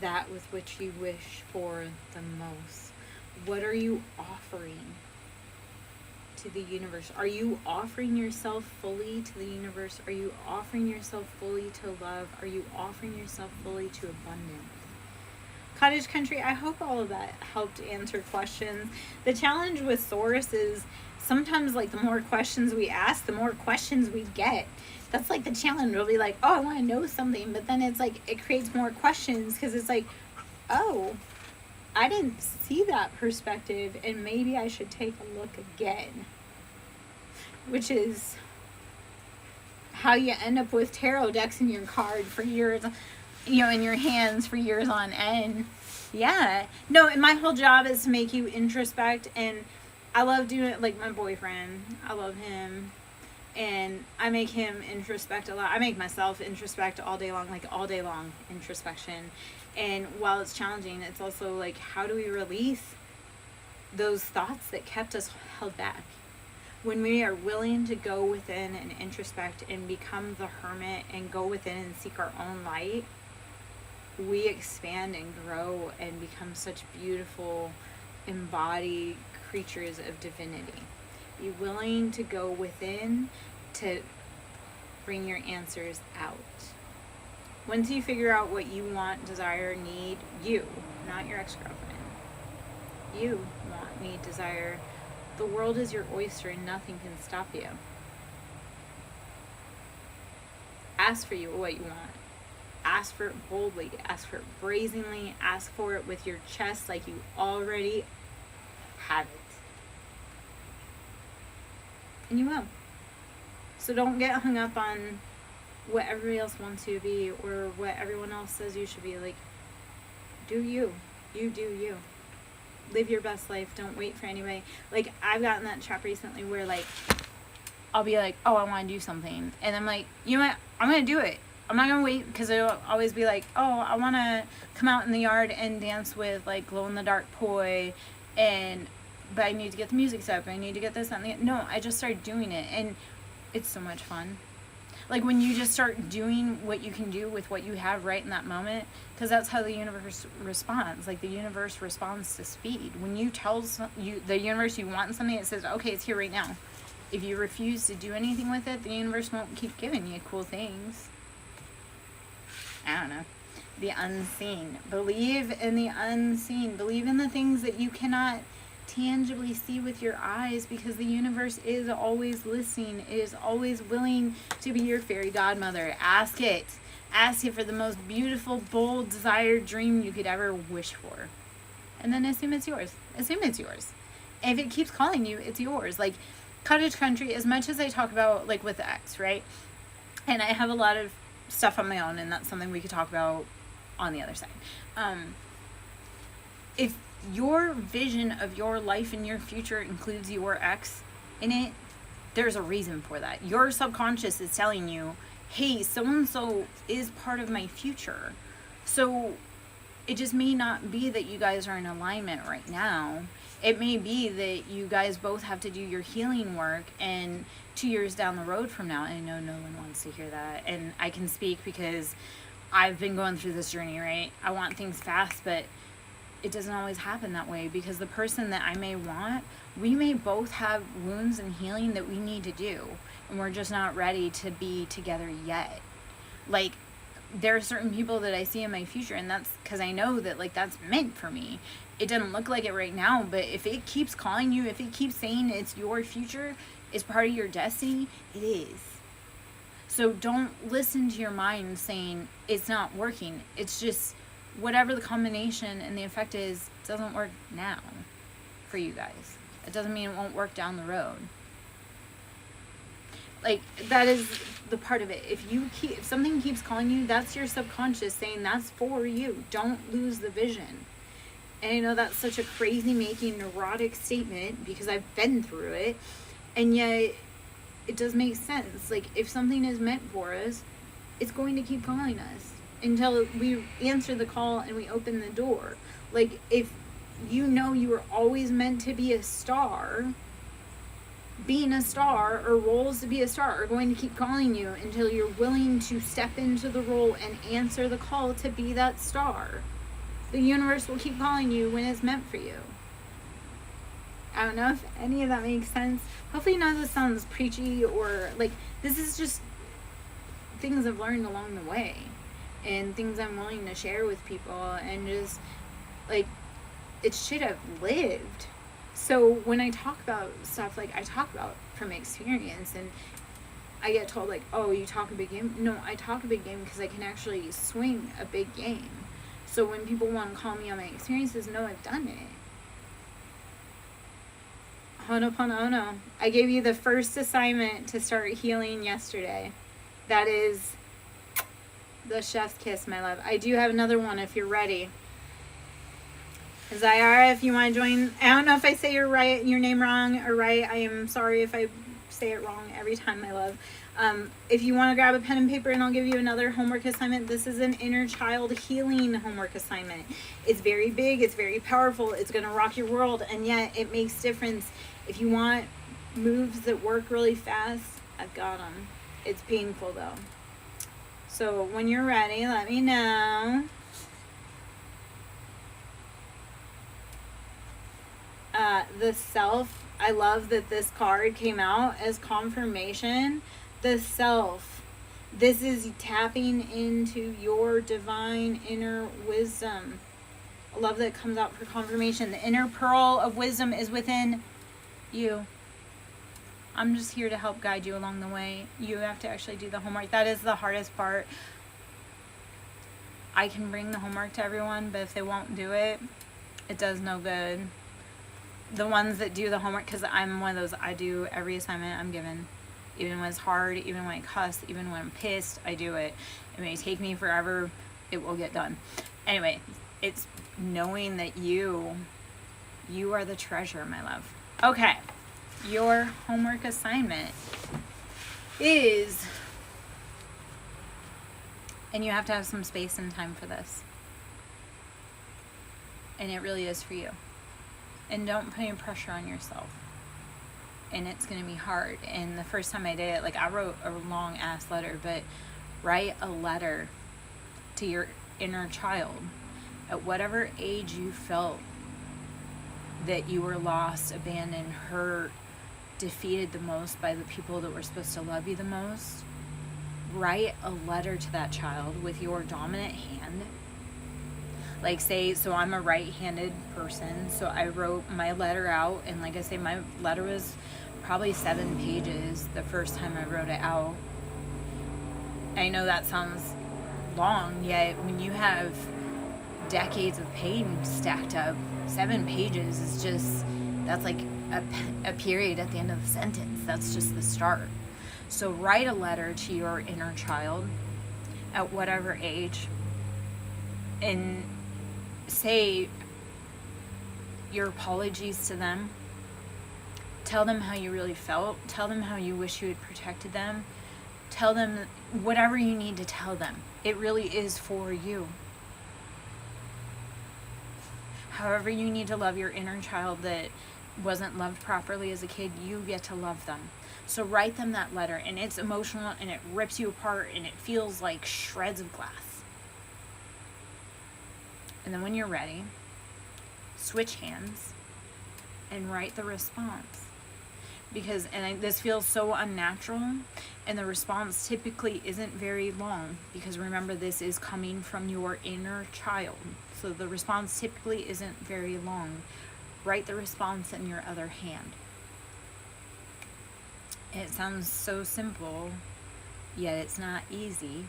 Speaker 1: that with which you wish for the most? What are you offering to the universe? Are you offering yourself fully to the universe? Are you offering yourself fully to love? Are you offering yourself fully to abundance? Cottage country, I hope all of that helped answer questions. The challenge with Source is sometimes, like, the more questions we ask, the more questions we get. That's like the challenge. We'll be like, oh, I want to know something, but then it's like it creates more questions, because it's like, oh, I didn't see that perspective, and maybe I should take a look again. Which is how you end up with tarot decks in your card for years, in your hands for years on end. Yeah. No, and my whole job is to make you introspect, and I love doing it. Like, my boyfriend, I love him, and I make him introspect a lot. I make myself introspect all day long, like all day long introspection. And while it's challenging, it's also like, how do we release those thoughts that kept us held back? When we are willing to go within and introspect and become the hermit and go within and seek our own light, we expand and grow and become such beautiful embodied creatures of divinity. Be willing to go within to bring your answers out. Once you figure out what you want, desire, need, you, not your ex-girlfriend, you want, need, desire, the world is your oyster and nothing can stop you. Ask for what you want. Ask for it boldly. Ask for it brazenly. Ask for it with your chest like you already have it. And you will. So don't get hung up on what everybody else wants you to be or what everyone else says you should be. Like, do you. You do you. Live your best life. Don't wait for anybody. Like, I've gotten that trap recently where, like, I'll be like, oh, I want to do something. And I'm like, you know what? I'm going to do it. I'm not going to wait, because it'll always be like, oh, I want to come out in the yard and dance with, like, glow-in-the-dark poi, but I need to get the music set up. I need to get this and that. No, I just started doing it, and it's so much fun. Like, when you just start doing what you can do with what you have right in that moment, because that's how the universe responds. Like, the universe responds to speed. When you tell the universe you want something, it says, okay, it's here right now. If you refuse to do anything with it, the universe won't keep giving you cool things. I don't know. The unseen. Believe in the unseen. Believe in the things that you cannot tangibly see with your eyes, because the universe is always listening. It is always willing to be your fairy godmother. Ask it. Ask it for the most beautiful, bold, desired dream you could ever wish for. And then assume it's yours. Assume it's yours. And if it keeps calling you, it's yours. Like, cottage country, as much as I talk about, like, with the ex, right? And I have a lot of stuff on my own, and that's something we could talk about on the other side. If your vision of your life and your future includes your ex in it, there's a reason for that. Your subconscious is telling you, hey, so-and-so is part of my future. So it just may not be that you guys are in alignment right now. It may be that you guys both have to do your healing work, and 2 years down the road from now, and I know no one wants to hear that, and I can speak because I've been going through this journey, right? I want things fast, but it doesn't always happen that way, because the person that I may want, we may both have wounds and healing that we need to do, and we're just not ready to be together yet. Like, there are certain people that I see in my future, and that's because I know that, like, that's meant for me. It doesn't look like it right now, but if it keeps calling you, if it keeps saying it's your future, it's part of your destiny, it is. So don't listen to your mind saying it's not working. It's just whatever the combination and the effect is, doesn't work now for you guys. It doesn't mean it won't work down the road. Like, that is the part of it. If something keeps calling you, that's your subconscious saying that's for you. Don't lose the vision. And I know that's such a crazy making neurotic statement, because I've been through it, and yet it does make sense. Like, if something is meant for us, it's going to keep calling us until we answer the call and we open the door. Like, if you know you were always meant to be a star, being a star, or roles to be a star, are going to keep calling you until you're willing to step into the role and answer the call to be that star. The universe will keep calling you when it's meant for you. I don't know if any of that makes sense. Hopefully none of this sounds preachy or like, this is just things I've learned along the way and things I'm willing to share with people, and just like, it's shit I've lived. So when I talk about stuff, like, I talk about from experience, and I get told like, oh, you talk a big game. No, I talk a big game because I can actually swing a big game. So when people want to call me on my experiences, no, I've done it. Ho'oponopono. I gave you the first assignment to start healing yesterday. That is the chef's kiss, my love. I do have another one if you're ready. Zayara, if you want to join. I don't know if I say your name wrong or right. I am sorry if I say it wrong every time, my love. If you want to grab a pen and paper, and I'll give you another homework assignment. This is an inner child healing homework assignment. It's very big. It's very powerful. It's going to rock your world, and yet it makes difference. If you want moves that work really fast, I've got them. It's painful, though. So when you're ready, let me know. The self, I love that this card came out as confirmation. The self, this is tapping into your divine inner wisdom. I love that it comes out for confirmation. The inner pearl of wisdom is within you. I'm just here to help guide you along the way. You have to actually do the homework. That is the hardest part. I can bring the homework to everyone, but if they won't do it, it does no good. The ones that do the homework, because I'm one of those, I do every assignment I'm given. Even when it's hard, even when I cuss, even when I'm pissed, I do it. It may take me forever. It will get done. Anyway, it's knowing that you are the treasure, my love. Okay. Your homework assignment is, and you have to have some space and time for this, and it really is for you, and don't put any pressure on yourself, and it's going to be hard. And the first time I did it, like, I wrote a long ass letter, but write a letter to your inner child at whatever age you felt that you were lost, abandoned, hurt, defeated the most by the people that were supposed to love you the most. Write a letter to that child with your dominant hand. Like, say, so I'm a right-handed person, so I wrote my letter out, and like I say, my letter was probably 7 pages the first time I wrote it out. I know that sounds long, yet when you have decades of pain stacked up, 7 pages is just, that's like a period at the end of the sentence. That's just the start. So write a letter to your inner child at whatever age, and say your apologies to them. Tell them how you really felt. Tell them how you wish you had protected them. Tell them whatever you need to tell them. It really is for you. However you need to love your inner child that wasn't loved properly as a kid, you get to love them. So write them that letter, and it's emotional, and it rips you apart, and it feels like shreds of glass. And then when you're ready, switch hands and write the response. Because, this feels so unnatural, and the response typically isn't very long, because remember, this is coming from your inner child. So the response typically isn't very long. Write the response in your other hand. It sounds so simple, yet it's not easy,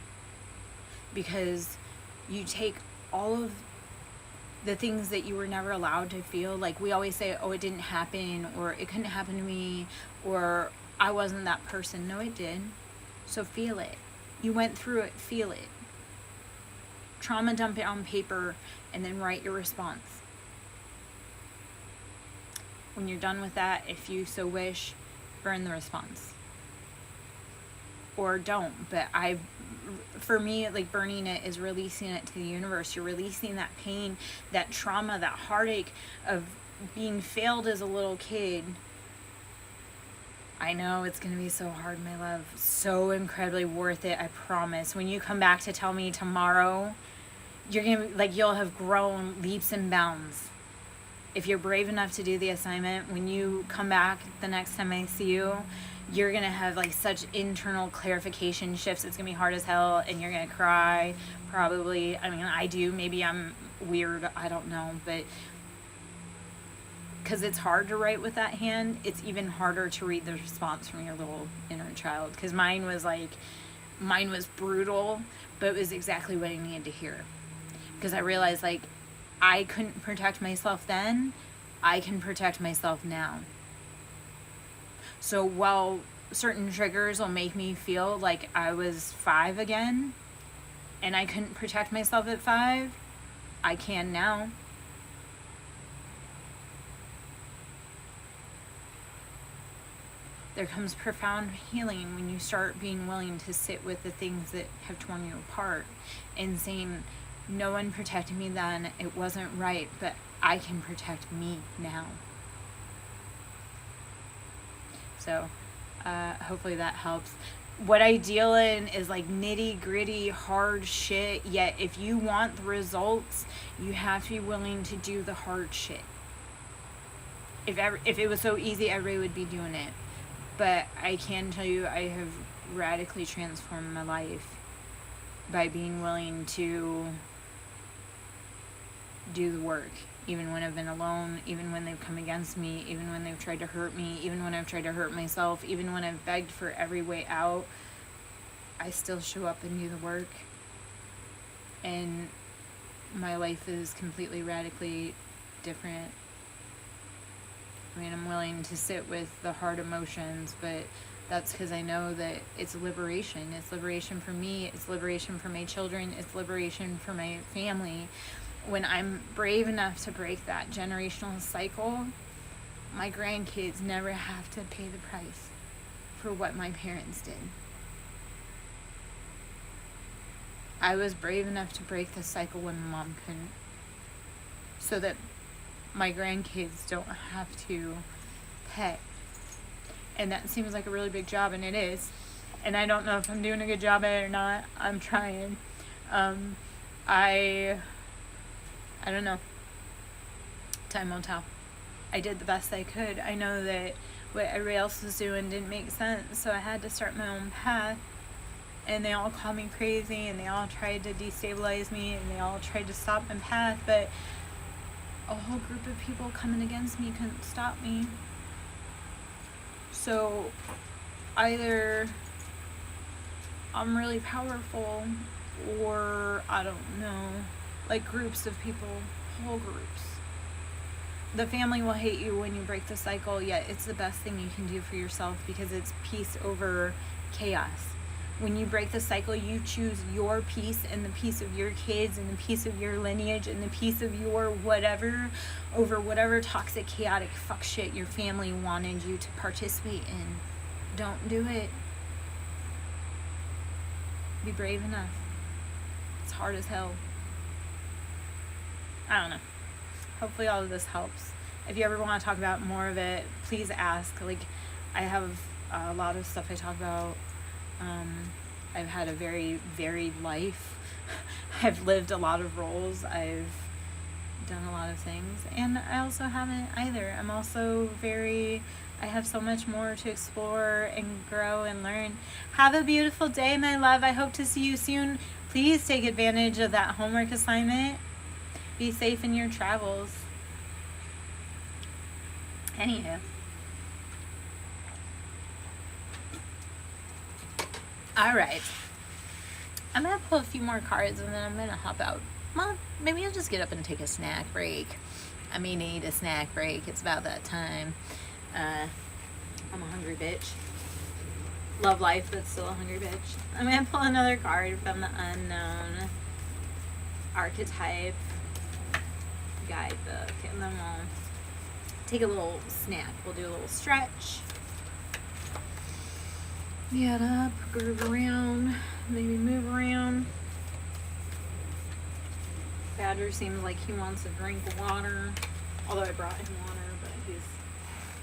Speaker 1: because you take all of the things that you were never allowed to feel. Like, we always say, oh, it didn't happen, or it couldn't happen to me, or I wasn't that person. No, it did. So feel it. You went through it, feel it. Trauma dump it on paper, and then write your response. When you're done with that, if you so wish, burn the response. Or don't. But for me, like, burning it is releasing it to the universe. You're releasing that pain, that trauma, that heartache of being failed as a little kid. I know it's going to be so hard, my love. So incredibly worth it, I promise. When you come back to tell me tomorrow you're gonna, like, you'll have grown leaps and bounds. If you're brave enough to do the assignment, when you come back the next time I see you, you're gonna have like such internal clarification shifts. It's gonna be hard as hell, and you're gonna cry, probably. I mean, I do. Maybe I'm weird. I don't know, but because it's hard to write with that hand, it's even harder to read the response from your little inner child. Because mine was brutal, but it was exactly what I needed to hear. Because I realized, like, I couldn't protect myself then, I can protect myself now. So while certain triggers will make me feel like I was 5 again, and I couldn't protect myself at 5, I can now. There comes profound healing when you start being willing to sit with the things that have torn you apart and saying, no one protected me then, it wasn't right, but I can protect me now. So hopefully that helps. What I deal in is like nitty gritty hard shit, yet if you want the results, you have to be willing to do the hard shit. If it was so easy, everybody would be doing it. But I can tell you, I have radically transformed my life by being willing to do the work, even when I've been alone, even when they've come against me, even when they've tried to hurt me, even when I've tried to hurt myself, even when I've begged for every way out. I still show up and do the work, and my life is completely radically different. I mean, I'm willing to sit with the hard emotions, but that's because I know that it's liberation. It's liberation for me. It's liberation for my children. It's liberation for my family. When I'm brave enough to break that generational cycle, my grandkids never have to pay the price for what my parents did. I was brave enough to break the cycle when mom couldn't, so that my grandkids don't have to pay. And that seems like a really big job, and it is. And I don't know if I'm doing a good job at it or not. I'm trying. I don't know. Time will tell. I did the best I could. I know that what everybody else was doing didn't make sense, so I had to start my own path. And they all called me crazy, and they all tried to destabilize me, and they all tried to stop my path, but a whole group of people coming against me couldn't stop me. So either I'm really powerful, or I don't know, like groups of people, whole groups. The family will hate you when you break the cycle, yet it's the best thing you can do for yourself, because it's peace over chaos. When you break the cycle, you choose your peace and the peace of your kids and the peace of your lineage and the peace of your whatever over whatever toxic, chaotic fuck shit your family wanted you to participate in. Don't do it. Be brave enough. It's hard as hell. I don't know. Hopefully all of this helps. If you ever want to talk about more of it, please ask. Like, I have a lot of stuff I talk about. I've had a very varied life. I've lived a lot of roles. I've done a lot of things. And I also haven't either. I have so much more to explore and grow and learn. Have a beautiful day, my love. I hope to see you soon. Please take advantage of that homework assignment. Be safe in your travels. Anywho. Alright. I'm going to pull a few more cards and then I'm going to hop out. Well, maybe I'll just get up and take a snack break. I may need a snack break. It's about that time. I'm a hungry bitch. Love life, but still a hungry bitch. I'm going to pull another card from the unknown archetype guidebook. And then we'll take a little snack. We'll do a little stretch. Get up, groove around, maybe move around. Badger seems like he wants a drink of water. Although I brought him water, but he's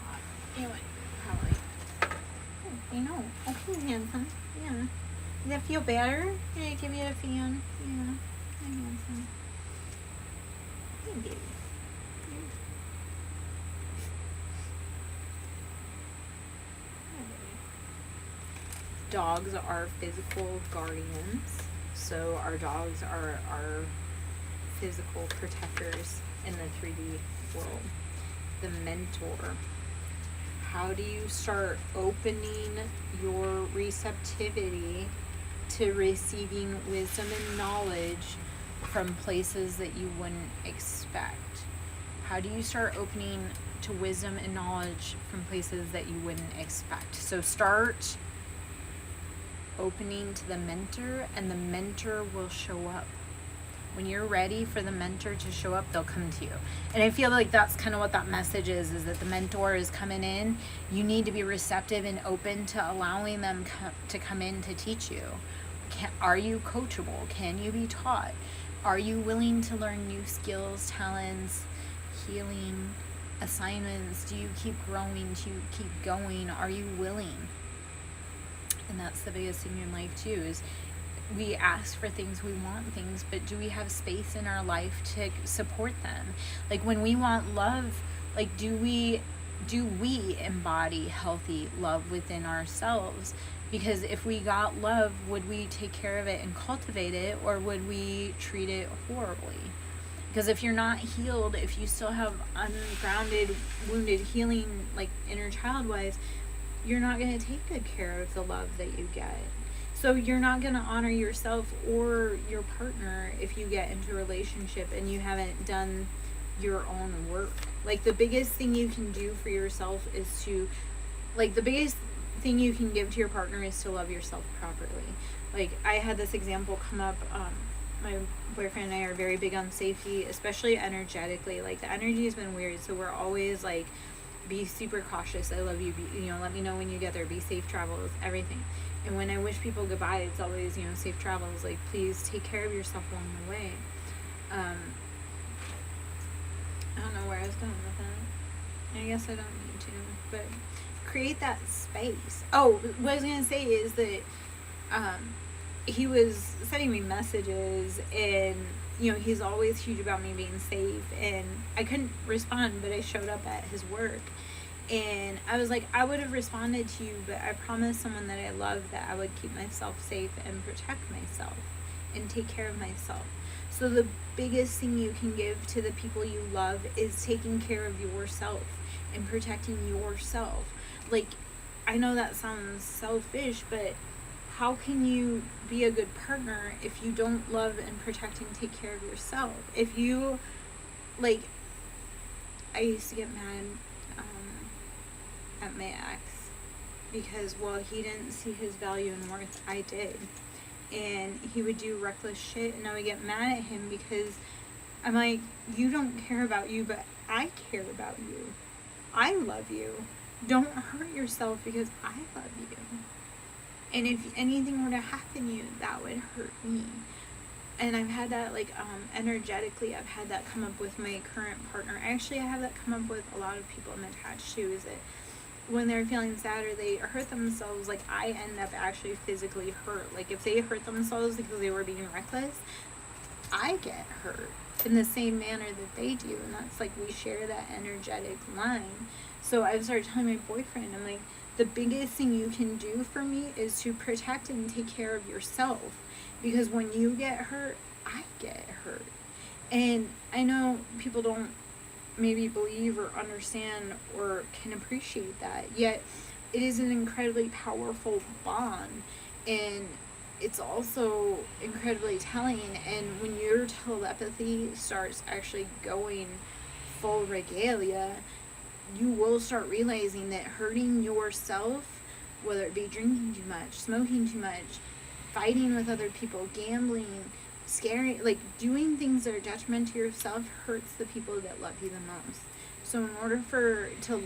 Speaker 1: hot. Anyway, probably. Oh, you know, okay, handsome. Yeah. Does that feel better? Can I give you a fan? Yeah. Hi, handsome. Hey, baby. Dogs are physical guardians. So our dogs are our physical protectors in the 3D world. The mentor. How do you start opening your receptivity to receiving wisdom and knowledge from places that you wouldn't expect? How do you start opening to wisdom and knowledge from places that you wouldn't expect? So start opening to the mentor, and the mentor will show up. When you're ready for the mentor to show up, they'll come to you. And I feel like that's kind of what that message is that the mentor is coming in. You need to be receptive and open to allowing them to come in to teach you. Are you coachable? Can you be taught? Are you willing to learn new skills, talents, healing, assignments? Do you keep growing? Do you keep going? Are you willing? And that's the biggest thing in life too, is we ask for things, we want things, but do we have space in our life to support them? Like when we want love, like do we embody healthy love within ourselves? Because if we got love, would we take care of it and cultivate it, or would we treat it horribly? Because if you're not healed, if you still have ungrounded, wounded healing, like inner child wise, you're not going to take good care of the love that you get. So you're not going to honor yourself or your partner if you get into a relationship and you haven't done your own work. Like the biggest thing you can do for yourself is to, like the biggest thing you can give to your partner is to love yourself properly. Like I had this example come up, my boyfriend and I are very big on safety, especially energetically. Like the energy has been weird, so we're always like, be super cautious. I love you. Let me know when you get there. Be safe travels, everything. And when I wish people goodbye, it's always, safe travels. Like, please take care of yourself along the way. I don't know where I was going with that. I guess I don't need to, but create that space. Oh, what I was going to say is that he was sending me messages, and he's always huge about me being safe, and I couldn't respond, but I showed up at his work, and I was like, I would have responded to you, but I promised someone that I love that I would keep myself safe and protect myself and take care of myself. So the biggest thing you can give to the people you love is taking care of yourself and protecting yourself. Like, I know that sounds selfish, but how can you be a good partner if you don't love and protect and take care of yourself? If you, like, I used to get mad at my ex because, well, he didn't see his value and worth. I did. And he would do reckless shit, and I would get mad at him because I'm like, you don't care about you, but I care about you. I love you. Don't hurt yourself because I love you. And if anything were to happen to you, that would hurt me. And I've had that, like, energetically, I've had that come up with my current partner. Actually, I have that come up with a lot of people I'm attached to, is that when they're feeling sad or they hurt themselves, like, I end up actually physically hurt. Like, if they hurt themselves because they were being reckless, I get hurt in the same manner that they do. And that's, like, we share that energetic line. So I've started telling my boyfriend, I'm like, the biggest thing you can do for me is to protect and take care of yourself. Because when you get hurt, I get hurt. And I know people don't maybe believe or understand or can appreciate that, yet it is an incredibly powerful bond, and it's also incredibly telling. And when your telepathy starts actually going full regalia, you will start realizing that hurting yourself, whether it be drinking too much, smoking too much, fighting with other people, gambling, scary, like doing things that are detrimental to yourself, hurts the people that love you the most. So in order to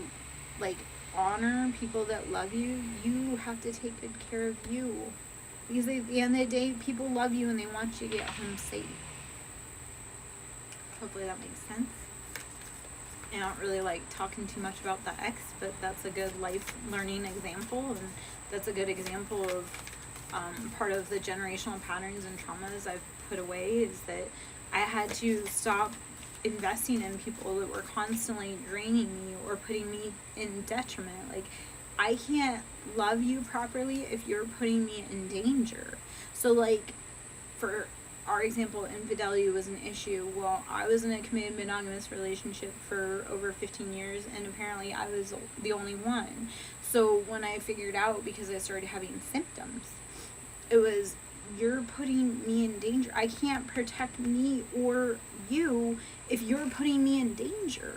Speaker 1: like honor people that love you, you have to take good care of you, because at the end of the day, people love you and they want you to get home safe. Hopefully that makes sense. I don't really like talking too much about the ex, but that's a good life learning example, and that's a good example of part of the generational patterns and traumas I've put away is that I had to stop investing in people that were constantly draining me or putting me in detriment. Like, I can't love you properly if you're putting me in danger. So, like, for our example, infidelity was an issue. Well, I was in a committed monogamous relationship for over 15 years, and apparently I was the only one. So when I figured out, because I started having symptoms, it was, you're putting me in danger. I can't protect me or you if you're putting me in danger.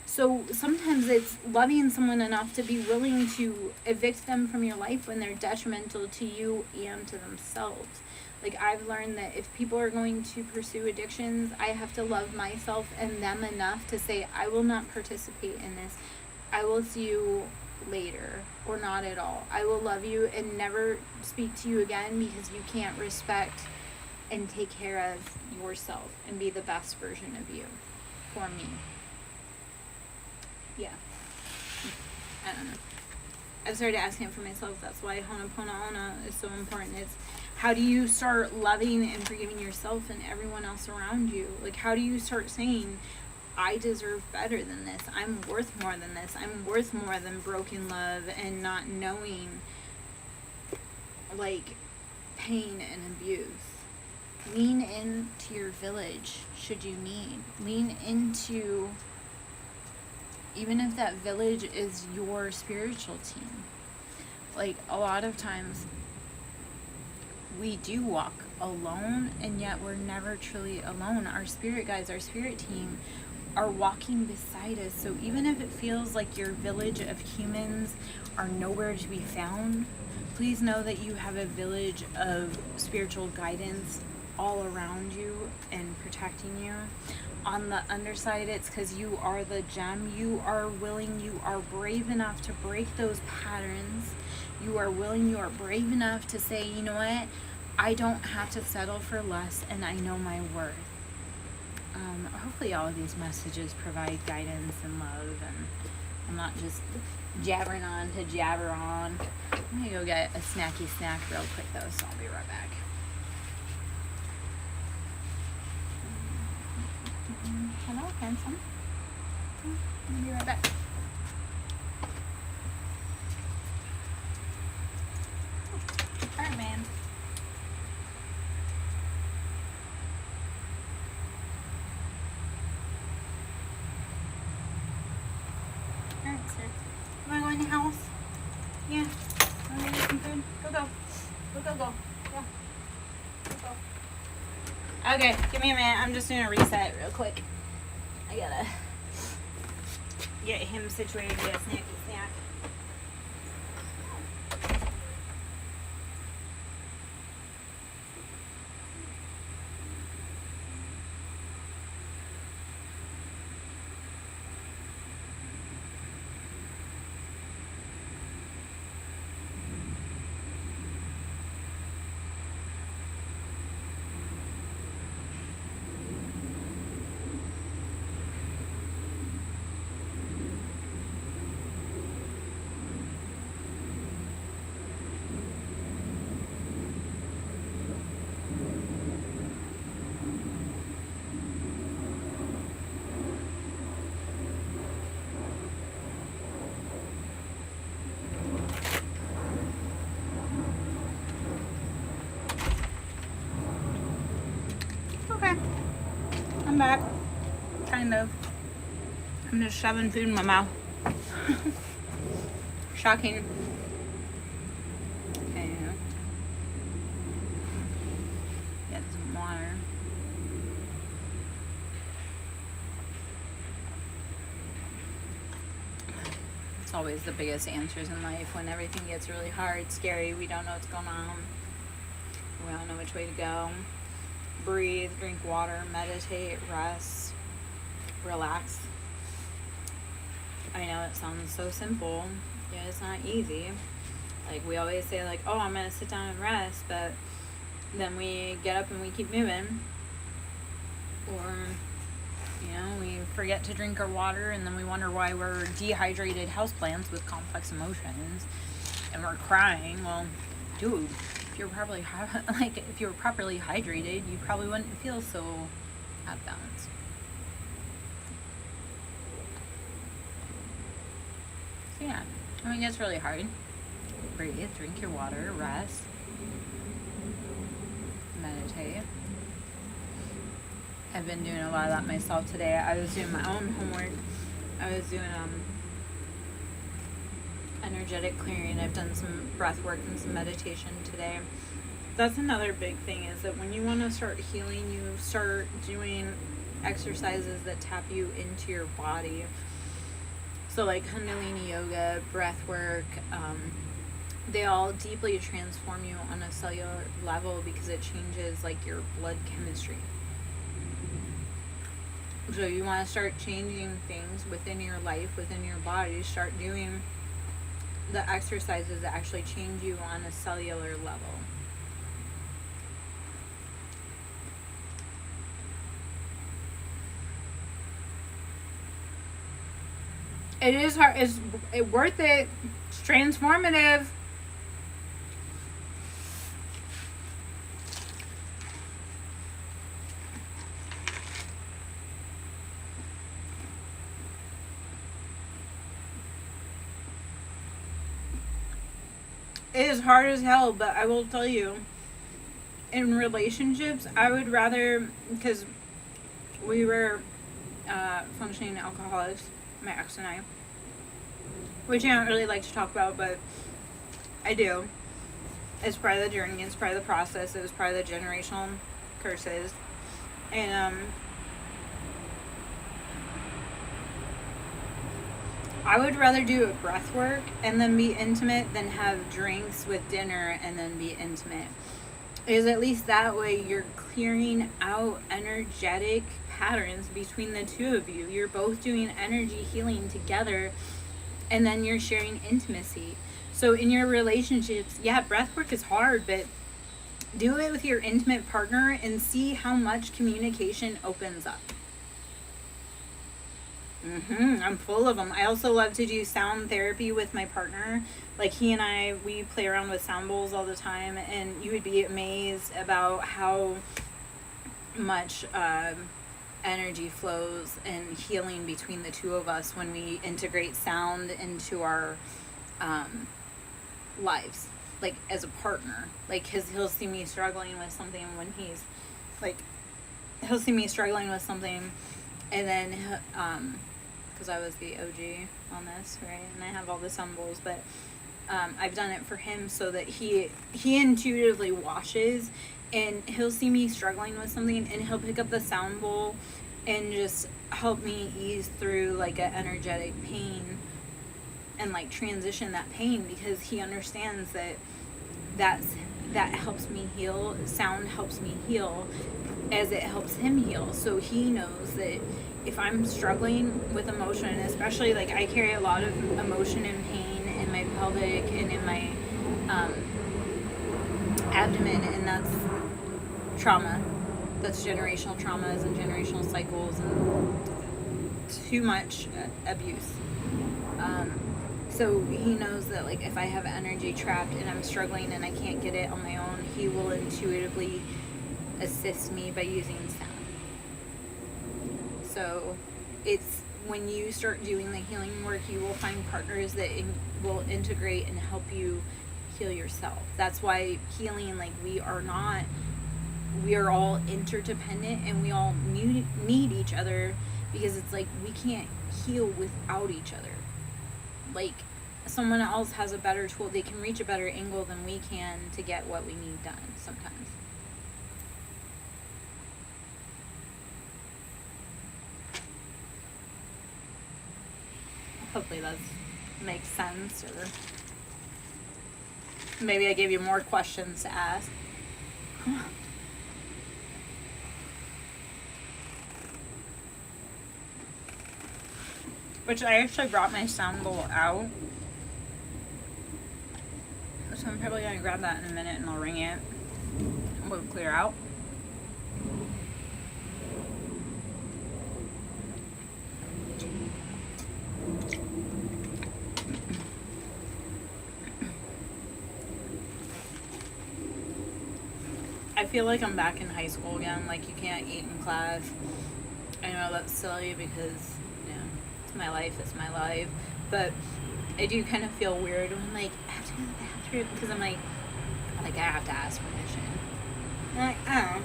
Speaker 1: So sometimes it's loving someone enough to be willing to evict them from your life when they're detrimental to you and to themselves. Like, I've learned that if people are going to pursue addictions, I have to love myself and them enough to say, I will not participate in this. I will see you later, or not at all. I will love you and never speak to you again because you can't respect and take care of yourself and be the best version of you for me. Yeah. I don't know. I've started asking for myself. That's why Ho'oponopono is so important. It's, how do you start loving and forgiving yourself and everyone else around you? Like, how do you start saying, I deserve better than this. I'm worth more than this. I'm worth more than broken love and not knowing, like, pain and abuse. Lean into your village should you need. Lean into, even if that village is your spiritual team. Like, a lot of times we do walk alone, and yet we're never truly alone. Our spirit guides, our spirit team are walking beside us. So even if it feels like your village of humans are nowhere to be found, please know that you have a village of spiritual guidance all around you and protecting you. On the underside, it's because you are the gem. You are willing, you are brave enough to break those patterns. You are willing, you are brave enough to say, you know what, I don't have to settle for less, and I know my worth. Hopefully all of these messages provide guidance and love, and I'm not just jabbering on to jabber on. I'm gonna go get a snacky snack real quick though, so I'll be right back. Hello, handsome. I'll be right back. Alright, man. Alright, sir. You wanna go in the house? Yeah. Wanna get some food? Go. Go. Yeah. Go. Okay, give me a minute. I'm just doing a reset real quick. I gotta get him situated to get a snacky snack. Okay. I'm back. Kind of. I'm just shoving food in my mouth. Shocking. Okay. Get some water. It's always the biggest answers in life when everything gets really hard, scary, we don't know what's going on. We don't know which way to go. Breathe, drink water, meditate, rest, relax. I know it sounds so simple, yet it's not easy. Like, we always say, like, oh, I'm gonna sit down and rest, but then we get up and we keep moving. Or, you know, we forget to drink our water, and then we wonder why we're dehydrated houseplants with complex emotions, and we're crying. Well, dude, if you're probably like if you were properly hydrated, you probably wouldn't feel so out of balance. So yeah, I mean, it's really hard. Breathe, drink your water, rest, meditate. I've been doing a lot of that myself today. I was doing my own homework. I was doing energetic clearing. I've done some breath work and some meditation today. That's another big thing, is that when you want to start healing, you start doing exercises that tap you into your body. So like Kundalini yoga, breath work, they all deeply transform you on a cellular level because it changes like your blood chemistry. So you want to start changing things within your life, within your body, start doing the exercises that actually change you on a cellular level. It is hard. It's worth it. It's transformative. It is hard as hell, but I will tell you, in relationships, I would rather, because we were functioning alcoholics, my ex and I, which I don't really like to talk about, but I do. It's part of the journey, it's part of the process, it was part of the generational curses. And I would rather do a breath work and then be intimate than have drinks with dinner and then be intimate. Because at least that way you're clearing out energetic patterns between the two of you. You're both doing energy healing together, and then you're sharing intimacy. So in your relationships, yeah, breath work is hard, but do it with your intimate partner and see how much communication opens up. I'm full of them. I also love to do sound therapy with my partner. Like he and I, we play around with sound bowls all the time, and you would be amazed about how much energy flows and healing between the two of us when we integrate sound into our lives, like as a partner. Like he'll see me struggling with something when he's like, he'll see me struggling with something, and then because I was the OG on this, right? And I have all the sound bowls, but I've done it for him so that he intuitively watches, and he'll see me struggling with something, and he'll pick up the sound bowl and just help me ease through like an energetic pain and like transition that pain, because he understands that helps me heal. Sound helps me heal as it helps him heal. So he knows that if I'm struggling with emotion, especially like I carry a lot of emotion and pain in my pelvic and in my abdomen, and that's trauma. That's generational traumas and generational cycles and too much abuse. So he knows that like if I have energy trapped and I'm struggling and I can't get it on my own, he will intuitively assist me by using sound. So it's when you start doing the healing work, you will find partners that will integrate and help you heal yourself. That's why healing, like we are all interdependent, and we all need each other, because it's like we can't heal without each other. Like someone else has a better tool, they can reach a better angle than we can to get what we need done sometimes. Hopefully that makes sense, or maybe I gave you more questions to ask. Which I actually brought my sound bowl out, so I'm probably going to grab that in a minute and I'll ring it and we'll clear out. I feel like I'm back in high school again. Like, you can't eat in class. I know that's silly because, you know, it's my life, but I do kind of feel weird when, like, I have to go to the bathroom because I'm like, I have to ask permission. I'm like, oh.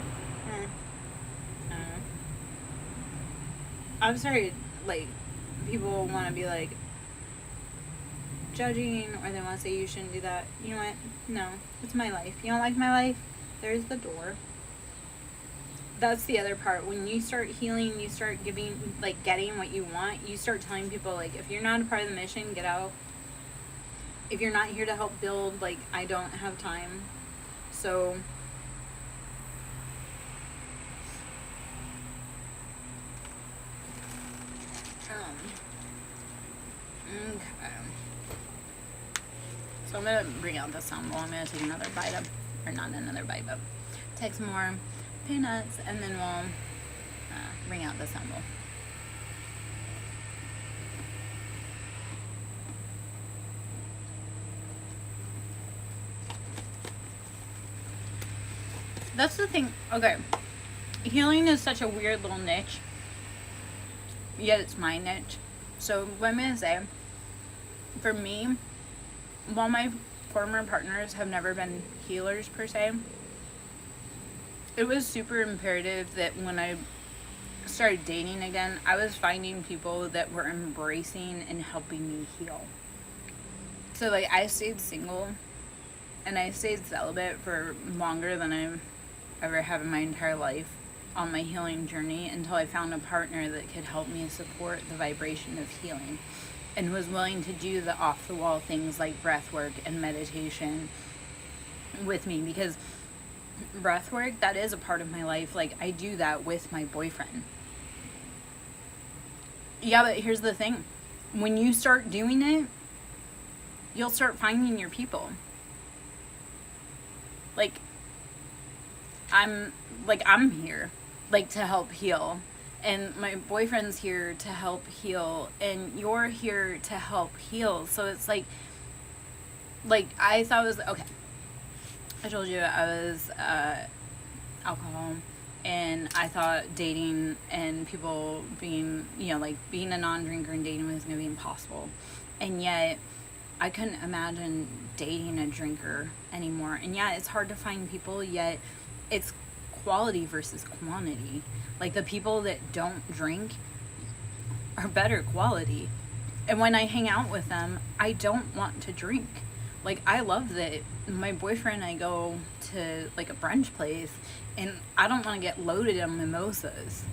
Speaker 1: I'm sorry, like, people want to be, like, judging, or they want to say you shouldn't do that. You know what? No. It's my life. You don't like my life? There's the door. That's the other part. When you start healing, you start getting what you want. You start telling people, like, if you're not a part of the mission, get out. If you're not here to help build, like, I don't have time. So, okay. So I'm going to bring out the sound bowl. I'm going to take another bite of, or not another bite, but take some more peanuts, and then we'll bring out the sound bowl. That's the thing. Okay. Healing is such a weird little niche, yet it's my niche. So what I'm going to say, for me, while my former partners have never been healers per se, it was super imperative that when I started dating again, I was finding people that were embracing and helping me heal. So, like, I stayed single and I stayed celibate for longer than I ever have in my entire life on my healing journey, until I found a partner that could help me support the vibration of healing and was willing to do the off-the-wall things like breath work and meditation with me, because breath work, that is a part of my life. Like, I do that with my boyfriend. Yeah, but here's the thing. When you start doing it, you'll start finding your people. Like, I'm here, like, to help heal. And my boyfriend's here to help heal. And you're here to help heal. So it's like I thought it was, okay. I told you I was alcohol, and I thought dating and people being, you know, like, being a non-drinker and dating was going to be impossible. And yet, I couldn't imagine dating a drinker anymore. And yeah, it's hard to find people, yet it's quality versus quantity. Like, the people that don't drink are better quality. And when I hang out with them, I don't want to drink. Like, I love that my boyfriend and I go to, like, a brunch place, and I don't want to get loaded on mimosas.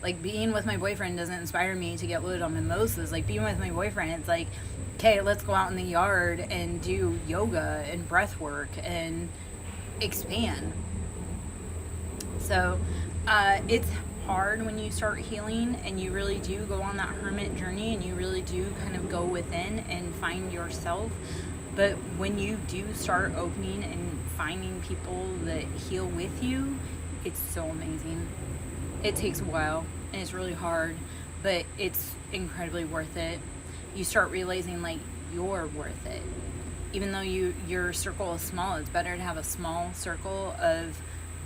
Speaker 1: Like, being with my boyfriend doesn't inspire me to get loaded on mimosas. Like, being with my boyfriend, it's like, okay, let's go out in the yard and do yoga and breath work and expand. So, it's hard when you start healing and you really do go on that hermit journey and you really do kind of go within and find yourself. But when you do start opening and finding people that heal with you, it's so amazing. It takes a while and it's really hard, but it's incredibly worth it. You start realizing, like, you're worth it. Even though your circle is small, it's better to have a small circle of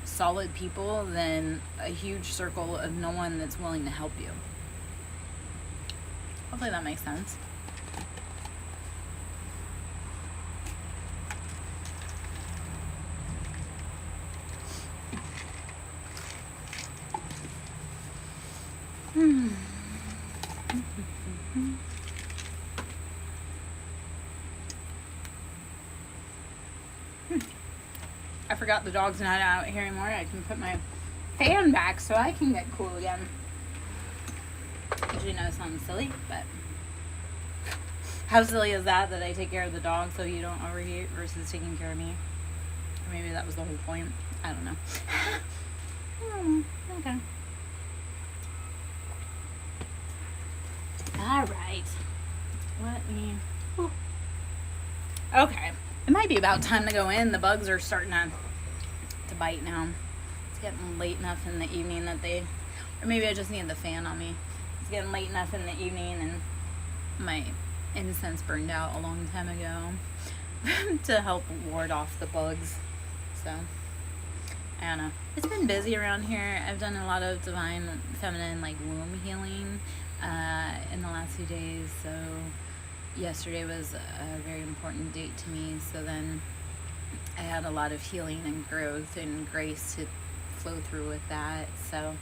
Speaker 1: solid people than a huge circle of no one that's willing to help you. Hopefully that makes sense. I forgot the dog's not out here anymore. I can put my fan back so I can get cool again. Usually know it sounds silly, but how silly is that I take care of the dog so you don't overheat versus taking care of me? Or maybe that was the whole point. I don't know. Okay. Alright. Let me... Whew. Okay. It might be about time to go in. The bugs are starting to bite now. It's getting late enough in the evening that they... Or maybe I just need the fan on me. It's getting late enough in the evening and my incense burned out a long time ago to help ward off the bugs. So,
Speaker 2: I don't know. It's been busy around here. I've done a lot of divine feminine like womb healing in the last few days. So yesterday was a very important date to me. So then I had a lot of healing and growth and grace to flow through with that. So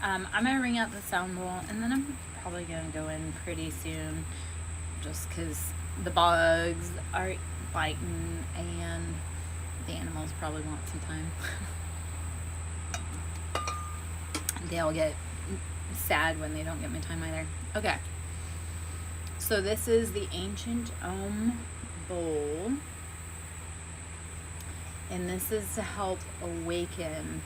Speaker 2: I'm going to ring out the sound bowl, and then I'm probably going to go in pretty soon just because the bugs are biting and the animals probably want some time. They'll get sad when they don't get my time either. Okay. So this is the Ancient Om Bowl. And this is to help awaken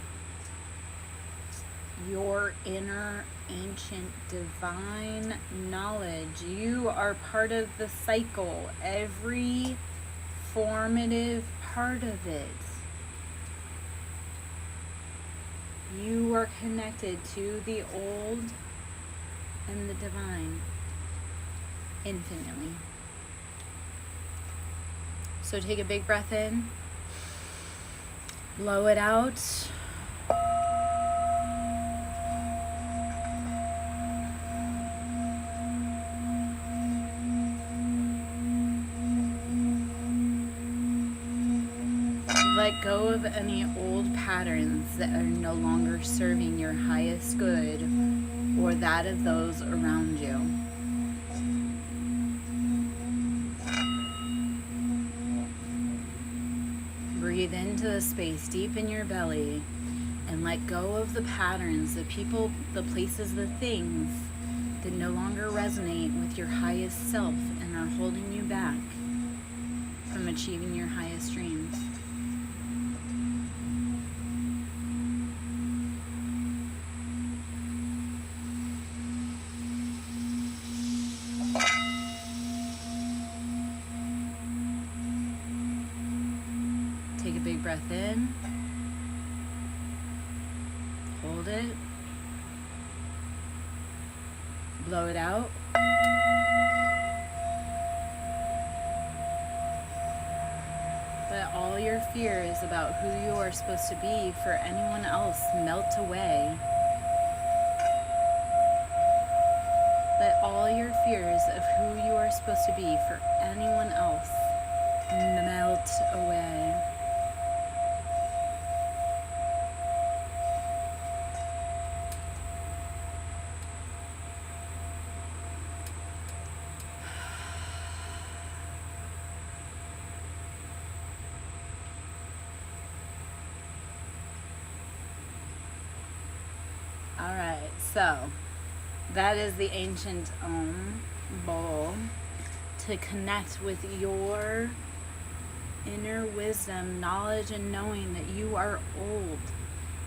Speaker 2: your inner ancient divine knowledge. You are part of the cycle, every formative part of it. You are connected to the old and the divine infinitely. So take a big breath in, blow it out. Let go of any old patterns that are no longer serving your highest good or that of those around you. Breathe into the space deep in your belly and let go of the patterns, the people, the places, the things that no longer resonate with your highest self and are holding you back from achieving your highest dreams. Take a big breath in, hold it, blow it out. Let all your fears about who you are supposed to be for anyone else melt away. Let all your fears of who you are supposed to be for anyone else melt away. Alright, so that is the Ancient Om Bowl to connect with your inner wisdom, knowledge, and knowing that you are old.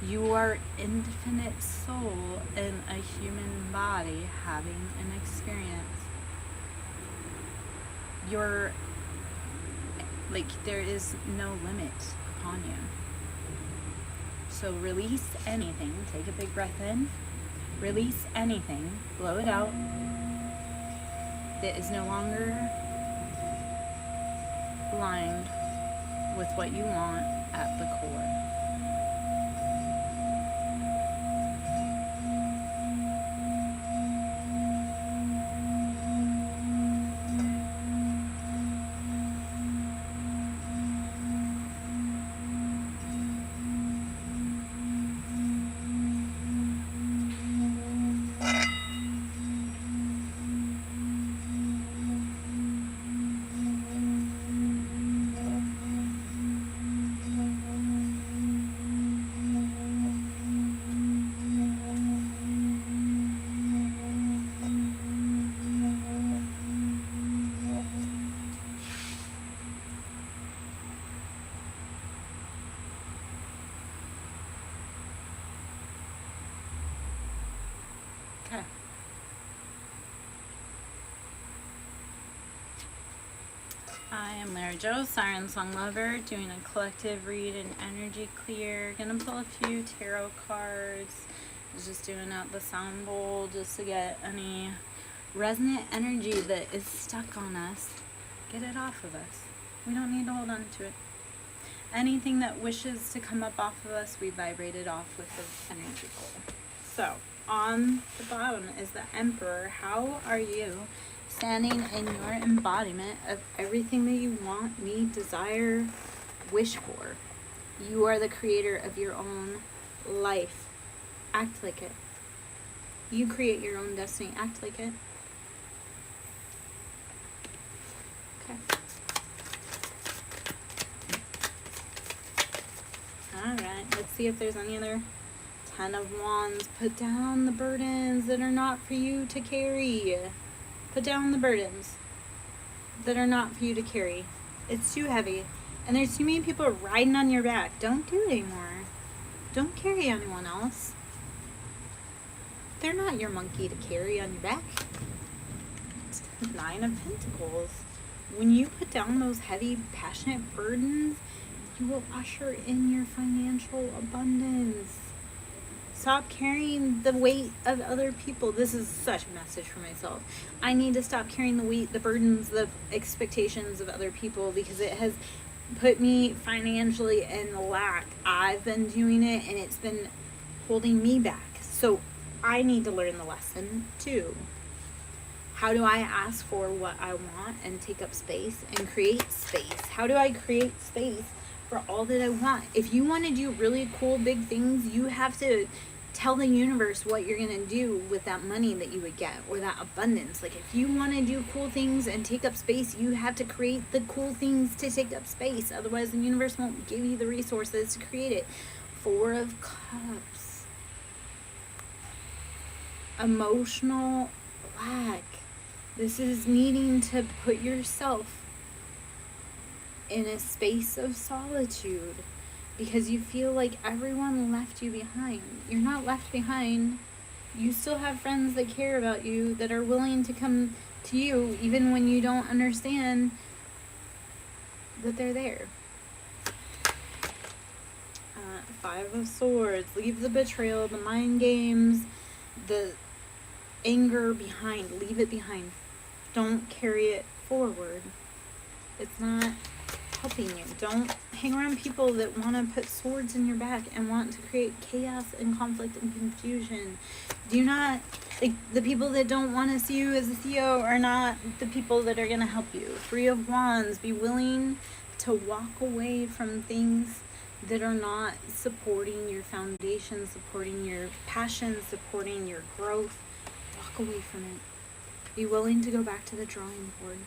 Speaker 2: You are infinite soul in a human body having an experience. You're like, there is no limit upon you. So release anything. Take a big breath in. Release anything. Blow it out. That is no longer aligned with what you want at the core. Okay. I am Lara Jo, SirenSong lover, doing a collective read and energy clear. Gonna pull a few tarot cards. I was just doing out the sound bowl just to get any resonant energy that is stuck on us. Get it off of us. We don't need to hold on to it. anything that wishes to come up off of us, we vibrate it off with the energy pole. So, on the bottom is the Emperor. How are you standing in your embodiment of everything that you want, need, desire, wish for? You are the creator of your own life. Act like it. You create your own destiny. Act like it. Okay. Alright, let's see if there's any other. 10 of Wands. Put down the burdens that are not for you to carry. Put down the burdens that are not for you to carry. It's too heavy. And there's too many people riding on your back. Don't do it anymore. Don't carry anyone else. They're not your monkey to carry on your back. 9 of Pentacles. When you put down those heavy, passionate burdens, you will usher in your financial abundance. Stop carrying the weight of other people. This is such a message for myself. I need to stop carrying the weight, the burdens, the expectations of other people, because it has put me financially in lack. I've been doing it and it's been holding me back. So I need to learn the lesson too. How do I ask for what I want and take up space and create space? How do I create space for all that I want? If you want to do really cool big things, you have to tell the universe what you're going to do with that money that you would get, or that abundance. Like, if you want to do cool things and take up space, you have to create the cool things to take up space. Otherwise, the universe won't give you the resources to create it. 4 of Cups. Emotional lack. This is needing to put yourself in a space of solitude because you feel like everyone left you behind. You're not left behind. You still have friends that care about you, that are willing to come to you even when you don't understand that they're there. 5 of Swords. Leave the betrayal, the mind games, the anger behind. Leave it behind. Don't carry it forward. It's not helping you. Don't hang around people that want to put swords in your back and want to create chaos and conflict and confusion. Do not, like, the people that don't want to see you as a Theo are not the people that are going to help you. 3 of Wands. Be willing to walk away from things that are not supporting your foundation, supporting your passion, supporting your growth. Walk away from it. Be willing to go back to the drawing board.